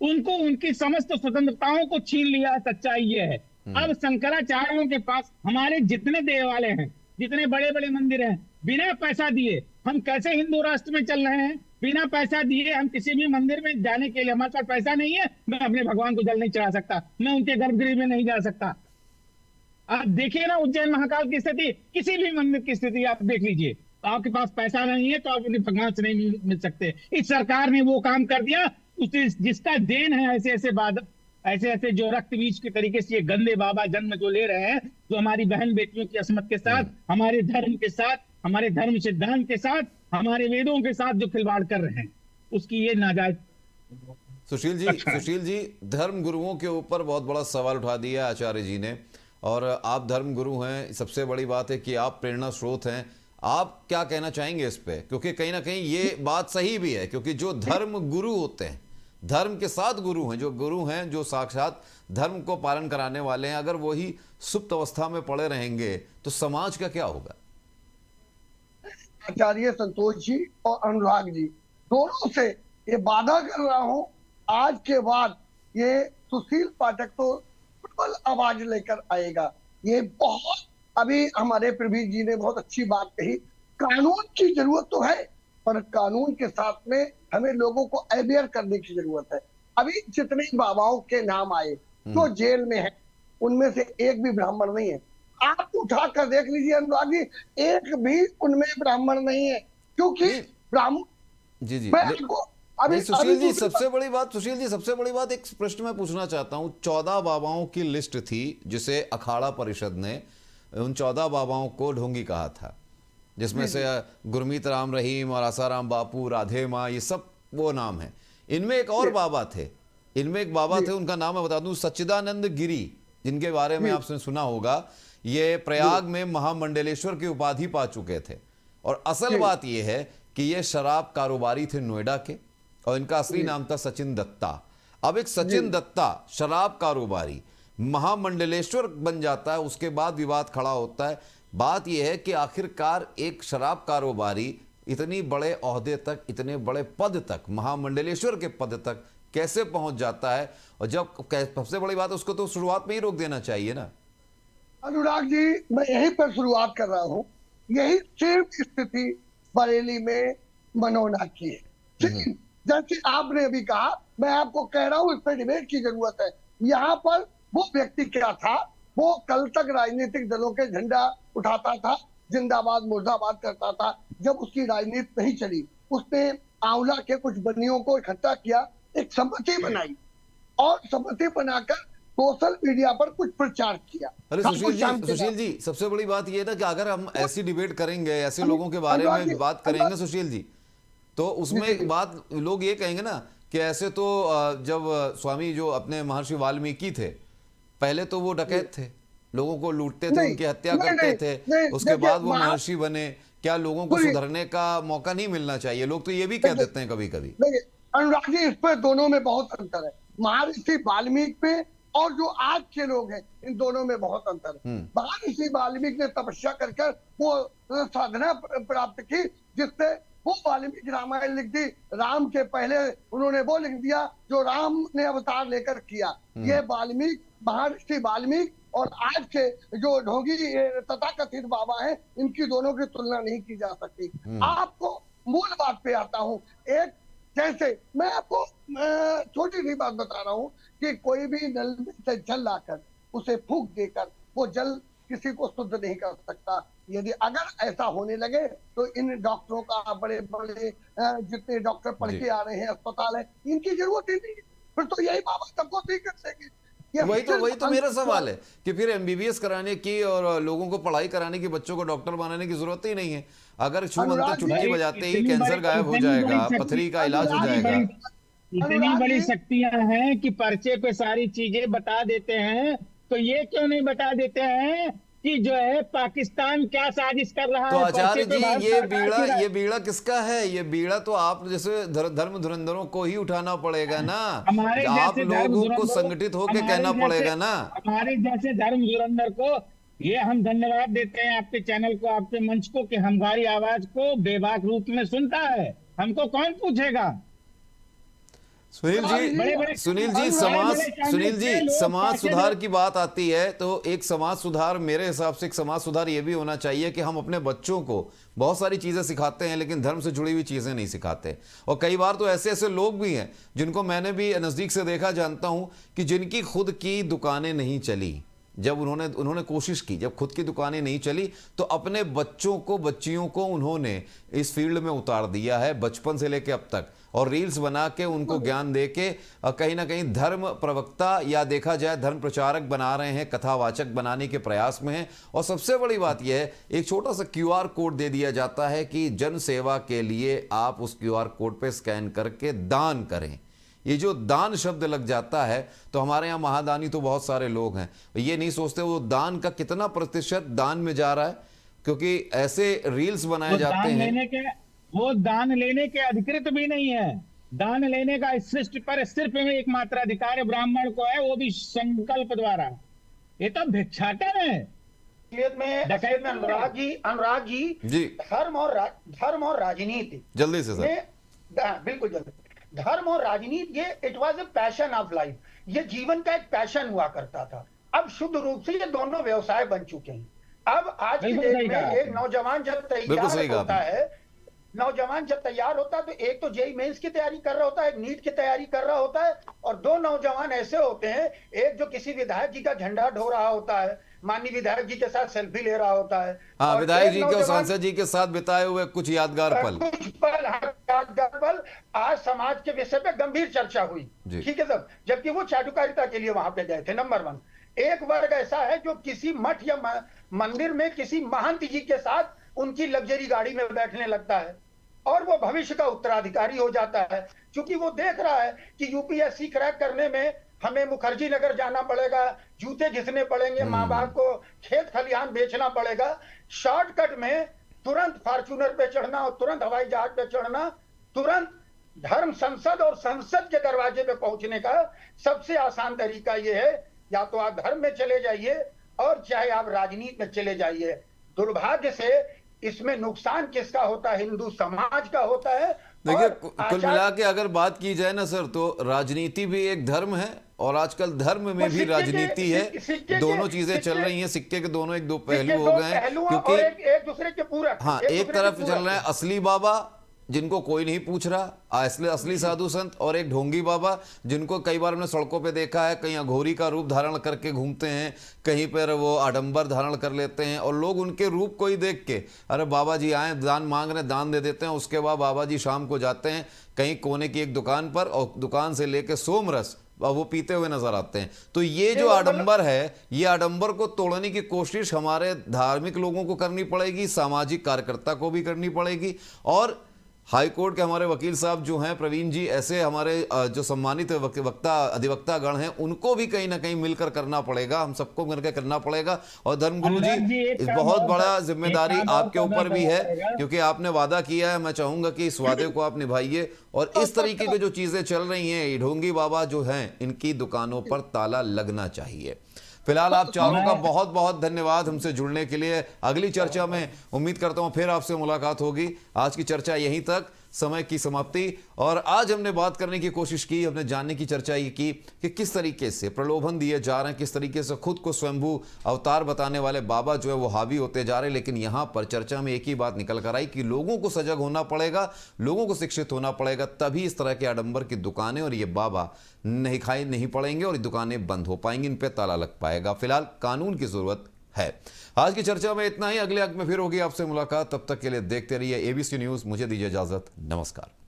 उनको उनकी समस्त स्वतंत्रताओं को छीन लिया। सच्चाई ये है। अब शंकराचार्यों के पास हमारे जितने देवालय हैं, जितने बड़े बड़े मंदिर हैं, बिना पैसा दिए हम कैसे हिंदू राष्ट्र में चल रहे हैं? बिना पैसा दिए हम किसी भी मंदिर में जाने के लिए, हमारे पास पैसा नहीं है, मैं अपने भगवान को जल नहीं चढ़ा सकता, मैं उनके गर्भगृह में नहीं जा सकता। आप देखिए ना उज्जैन महाकाल की स्थिति, किसी भी मंदिर की स्थिति आप देख लीजिए। आपके पास पैसा नहीं है तो आप उन्हें भगवान से नहीं मिल सकते। इस सरकार ने वो काम कर दिया, जिसका देन है ऐसे ऐसे जो रक्त बीज के तरीके से ये गंदे बाबा जन्म जो ले रहे हैं, जो हमारी बहन बेटियों की असमत के साथ, हमारे धर्म के साथ, हमारे धर्म सिद्धांत के साथ, हमारे वेदों के साथ जो खिलवाड़ कर रहे हैं, उसकी ये नाजायज। सुशील जी, धर्म गुरुओं के ऊपर बहुत बड़ा सवाल उठा दिया आचार्य जी ने, और आप धर्म गुरु हैं, सबसे बड़ी बात है कि आप प्रेरणा स्रोत हैं। आप क्या कहना चाहेंगे इस पे? क्योंकि कहीं ना कहीं ये बात सही भी है, क्योंकि जो धर्म गुरु होते हैं, धर्म के साथ गुरु हैं, जो गुरु हैं, जो साक्षात धर्म को पालन कराने वाले हैं, अगर वही सुप्त अवस्था में पड़े रहेंगे तो समाज का क्या होगा? आचार्य संतोष जी और अनुराग जी दोनों से ये वादा कर रहा हूं, आज के बाद ये सुशील पाठक तो प्रबल आवाज लेकर आएगा। ये बहुत, अभी हमारे प्रवीण जी ने बहुत अच्छी बात कही, कानून की जरूरत तो है, पर कानून के साथ में हमें लोगों को अवेयर करने की जरूरत है। अभी जितने बाबाओं के नाम आए जो जेल में है, उनमें से एक भी ब्राह्मण नहीं है। आप उठा कर देख लीजिए अनुराग जी, एक भी उनमें ब्राह्मण नहीं है, क्योंकि ब्राह्मण जी मैं आपको अभी सुशील जी, दूसरी सबसे बड़ी बात एक प्रश्न मैं पूछना चाहता हूं। 14 बाबाओं की लिस्ट थी जिसे अखाड़ा परिषद ने, उन 14 बाबाओं को ढोंगी कहा था, जिसमें से गुरमीत राम रहीम और आसाराम बापू, राधे माँ, ये सब वो नाम है। इनमें एक और बाबा थे, उनका नाम मैं बता दूं, सच्चिदानंद गिरी, जिनके बारे में आपने सुना होगा। ये प्रयाग में महामंडलेश्वर की उपाधि पा चुके थे, और असल बात यह है कि ये शराब कारोबारी थे नोएडा के, और इनका असली नाम था सचिन दत्ता। अब एक सचिन दत्ता शराब कारोबारी महामंडलेश्वर बन जाता है, उसके बाद विवाद खड़ा होता है। बात यह है कि आखिरकार एक शराब कारोबारी इतनी बड़े ओहदे तक, इतने बड़े पद तक, महामंडलेश्वर के पद तक कैसे पहुंच जाता है? और जब सबसे बड़ी बात है, उसको तो शुरुआत में ही रोक देना चाहिए ना। अनुराग जी, मैं यहीं पर शुरुआत कर रहा हूँ। यही सिर्फ स्थिति बरेली में मनोना की है। जैसे आपने अभी कहा, मैं आपको कह रहा हूँ, इस पर डिबेट की जरूरत है। यहाँ पर वो व्यक्ति क्या था, वो कल तक राजनीतिक दलों के झंडा उठाता था, जिंदाबाद मुर्दाबाद करता था। जब उसकी राजनीति नहीं चली, उसने आंवला के कुछ बनियों को इकट्ठा किया, एक समिति बनाई, और समिति बनाकर सोशल मीडिया पर कुछ प्रचार किया। अरे सुशील जी, सबसे बड़ी बात यह है ना कि अगर हम ऐसी डिबेट करेंगे, ऐसे लोगों के बारे में बात करेंगे सुशील जी, तो उसमें एक बात लोग ये कहेंगे ना कि ऐसे तो जब स्वामी जो अपने महर्षि वाल्मीकि थे, पहले तो वो डकैत थे, लोगों को लूटते थे, नहीं, उनकी हत्या नहीं, करते नहीं, थे, नहीं, उसके देखिए, बाद वो महर्षि बने। क्या लोगों को सुनिए, सुधरने का मौका नहीं मिलना चाहिए? लोग तो ये भी कह देखिए, देते हैं कभी कभी। देखिए अनुराग जी, इस पे दोनों में बहुत अंतर है। महर्षि वाल्मीकि में और जो आज के लोग हैं, इन दोनों में बहुत अंतर है। महर्षि वाल्मीकि ने तपस्या कर वो साधना प्राप्त की, जिससे वो वाल्मीकि रामायण लिख दी। राम के पहले उन्होंने वो लिख दिया जो राम ने अवतार लेकर किया। ये वाल्मीकि, महर्षि वाल्मीकि और आज के जो ढोंगी तथाकथित बाबा हैं, इनकी दोनों की तुलना नहीं की जा सकती। आपको मूल बात पे आता हूँ। एक, जैसे मैं आपको छोटी सी बात बता रहा हूँ कि कोई भी नल में से जल लाकर उसे फूंक देकर वो जल किसी को शुद्ध नहीं कर सकता। यदि अगर ऐसा होने लगे तो इन डॉक्टरों का, बड़े बड़े जितने डॉक्टर पढ़ के आ रहे हैं, अस्पताल है, इनकी जरूरत ही नहीं है। फिर तो यही बाबा सबको ठीक कर देंगे। वही तो मेरा सवाल है कि फिर एमबीबीएस कराने की और लोगों को पढ़ाई कराने की, बच्चों को डॉक्टर बनाने की जरूरत ही नहीं है। अगर छू मंतर चुटकी बजाते ही कैंसर गायब हो जाएगा, पथरी का इलाज हो जाएगा। इतनी बड़ी शक्तियां हैं कि पर्चे पे सारी चीजें बता देते हैं, तो ये क्यों नहीं बता देते हैं कि जो है पाकिस्तान क्या साजिश कर रहा तो है? आचार्य पर्चे पे जी, भारत ये सरकार की बीड़ा किसका है? ये बीड़ा तो आप जैसे धर्म धुरंधरों को ही उठाना पड़ेगा ना। हमारे आप जैसे धर्म लोगों को धुरंधरों, संगठित होकर हमारे कहना जैसे- पड़ेगा ना। हमारे जैसे धर्म धुरंधर को ये हम धन्यवाद देते हैं, आपके चैनल को, आपके मंच को, कि हमारी आवाज को बेबाक रूप में सुनता है। हमको कौन पूछेगा? सुनील जी, सुनील जी, समाज सुधार की बात आती है तो एक समाज सुधार, मेरे हिसाब से एक समाज सुधार ये भी होना चाहिए कि हम अपने बच्चों को बहुत सारी चीजें सिखाते हैं, लेकिन धर्म से जुड़ी हुई चीजें नहीं सिखाते। और कई बार तो ऐसे ऐसे लोग भी हैं जिनको मैंने भी नजदीक से देखा, जानता हूं कि जिनकी खुद की दुकानें नहीं चली, जब उन्होंने कोशिश की, जब खुद की दुकानें नहीं चली तो अपने बच्चों को, बच्चियों को उन्होंने इस फील्ड में उतार दिया है, बचपन से लेकर अब तक, और रील्स बना के उनको ज्ञान दे के कहीं ना कहीं धर्म प्रवक्ता या देखा जाए धर्म प्रचारक बना रहे हैं, कथावाचक बनाने के प्रयास में हैं। और सबसे बड़ी बात यह है, एक छोटा सा QR कोड दे दिया जाता है कि जन सेवा के लिए आप उस QR कोड पे स्कैन करके दान करें। ये जो दान शब्द लग जाता है, तो हमारे यहाँ महादानी तो बहुत सारे लोग हैं, ये नहीं सोचते वो दान का कितना प्रतिशत दान में जा रहा है, क्योंकि ऐसे रील्स बनाए जाते हैं। वो दान लेने के अधिकृत भी नहीं है। दान लेने का इस सृष्टि पर सिर्फ एक मात्र अधिकार ब्राह्मण को है, वो भी संकल्प द्वारा। ये तो भिक्षाटन है। में अनुराग जी, धर्म और राजनीति, जल्दी से सर, बिल्कुल जल्दी। धर्म और राजनीति, ये it was a passion of life, ये जीवन का एक पैशन हुआ करता था। अब शुद्ध रूप से ये दोनों व्यवसाय बन चुके हैं। अब आज की डेट में एक नौजवान जब तैयार होता है तो एक तो जेईई मेंस की तैयारी कर रहा होता है, एक नीट की तैयारी कर रहा होता है, और दो नौजवान ऐसे होते हैं, एक जो किसी विधायक जी का झंडा ढो रहा होता है, माननीय विधायक जी के साथ सेल्फी ले रहा होता है। हाँ, विधायक जी के और सांसद जी के साथ बिताए हुए कुछ यादगार पल आज समाज के विषय पे गंभीर चर्चा हुई, ठीक है सब, जबकि वो चाटुकारिता के लिए वहां पे गए थे। नंबर 1, एक वर्ग ऐसा है जो किसी मठ या मंदिर में किसी महंत जी के साथ उनकी लग्जरी गाड़ी में बैठने लगता है और वो भविष्य का उत्तराधिकारी हो जाता है, क्योंकि वो देख रहा है कि यूपीएससी क्रैक करने में हमें मुखर्जी नगर जाना पड़ेगा, जूते घिसने पड़ेंगे, माँ बाप को खेत खलिहान बेचना पड़ेगा। शॉर्टकट में तुरंत फॉर्च्यूनर पे चढ़ना और तुरंत हवाई जहाज पे चढ़ना, तुरंत धर्म संसद और संसद के दरवाजे पे पहुंचने का सबसे आसान तरीका ये है, या तो आप धर्म में चले जाइए और चाहे आप राजनीति में चले जाइए। दुर्भाग्य से इसमें नुकसान किसका होता है? हिंदू समाज का होता है। देखिए, कुल मिला के अगर बात की जाए ना सर, तो राजनीति भी एक धर्म है और आजकल धर्म में भी राजनीति है। दोनों चीजें चल रही हैं, सिक्के के दोनों एक दो पहलू हो गए हैं, क्योंकि एक दूसरे के पूरक। हाँ, एक तरफ चल रहे हैं असली बाबा जिनको कोई नहीं पूछ रहा, असली साधु संत, और एक ढोंगी बाबा जिनको कई बार हमने सड़कों पे देखा है, कहीं अघोरी का रूप धारण करके घूमते हैं, कहीं पर वो आडंबर धारण कर लेते हैं, और लोग उनके रूप को ही देख के, अरे बाबा जी आए, दान मांग रहे, दान दे देते हैं। उसके बाद बाबा जी शाम को जाते हैं कहीं कोने की एक दुकान पर और दुकान से लेके सोमरस वो पीते हुए नजर आते हैं। तो ये जो आडंबर है, ये आडंबर को तोड़ने की कोशिश हमारे धार्मिक लोगों को करनी पड़ेगी, सामाजिक कार्यकर्ता को भी करनी पड़ेगी, और हाई कोर्ट के हमारे वकील साहब जो हैं प्रवीण जी, ऐसे हमारे जो सम्मानित अधिवक्ता गण हैं उनको भी कहीं ना कहीं मिलकर करना पड़ेगा, हम सबको मिलकर करना पड़ेगा। और धर्मगुरु अनुराग जी, जी, एक इस काम बहुत और बड़ा कर- जिम्मेदारी एक काम और आपके करना ऊपर भी है, पड़ेगा। क्योंकि आपने वादा किया है। मैं चाहूंगा कि इस वादे को आप निभाइए। और इस तरीके की जो चीजें चल रही हैं, ढोंगी बाबा जो हैं, इनकी दुकानों पर ताला लगना चाहिए। फिलहाल आप चारों का बहुत बहुत धन्यवाद हमसे जुड़ने के लिए। अगली चर्चा में उम्मीद करता हूं फिर आपसे मुलाकात होगी। आज की चर्चा यहीं तक, समय की समाप्ति। और आज हमने बात करने की कोशिश की, हमने जानने की चर्चा ये की कि किस तरीके से प्रलोभन दिए जा रहे हैं, किस तरीके से खुद को स्वयंभू अवतार बताने वाले बाबा जो है वो हावी होते जा रहे हैं। लेकिन यहां पर चर्चा में एक ही बात निकल कर आई कि लोगों को सजग होना पड़ेगा, लोगों को शिक्षित होना पड़ेगा, तभी इस तरह के आडंबर की दुकानें और ये बाबा नहीं पड़ेंगे और ये दुकानें बंद हो पाएंगी, इन पे ताला लग पाएगा। फिलहाल कानून की जरूरत है। आज की चर्चा में इतना ही। अगले अंक में फिर होगी आपसे मुलाकात। तब तक के लिए देखते रहिए ABC न्यूज। मुझे दीजिए इजाजत। नमस्कार।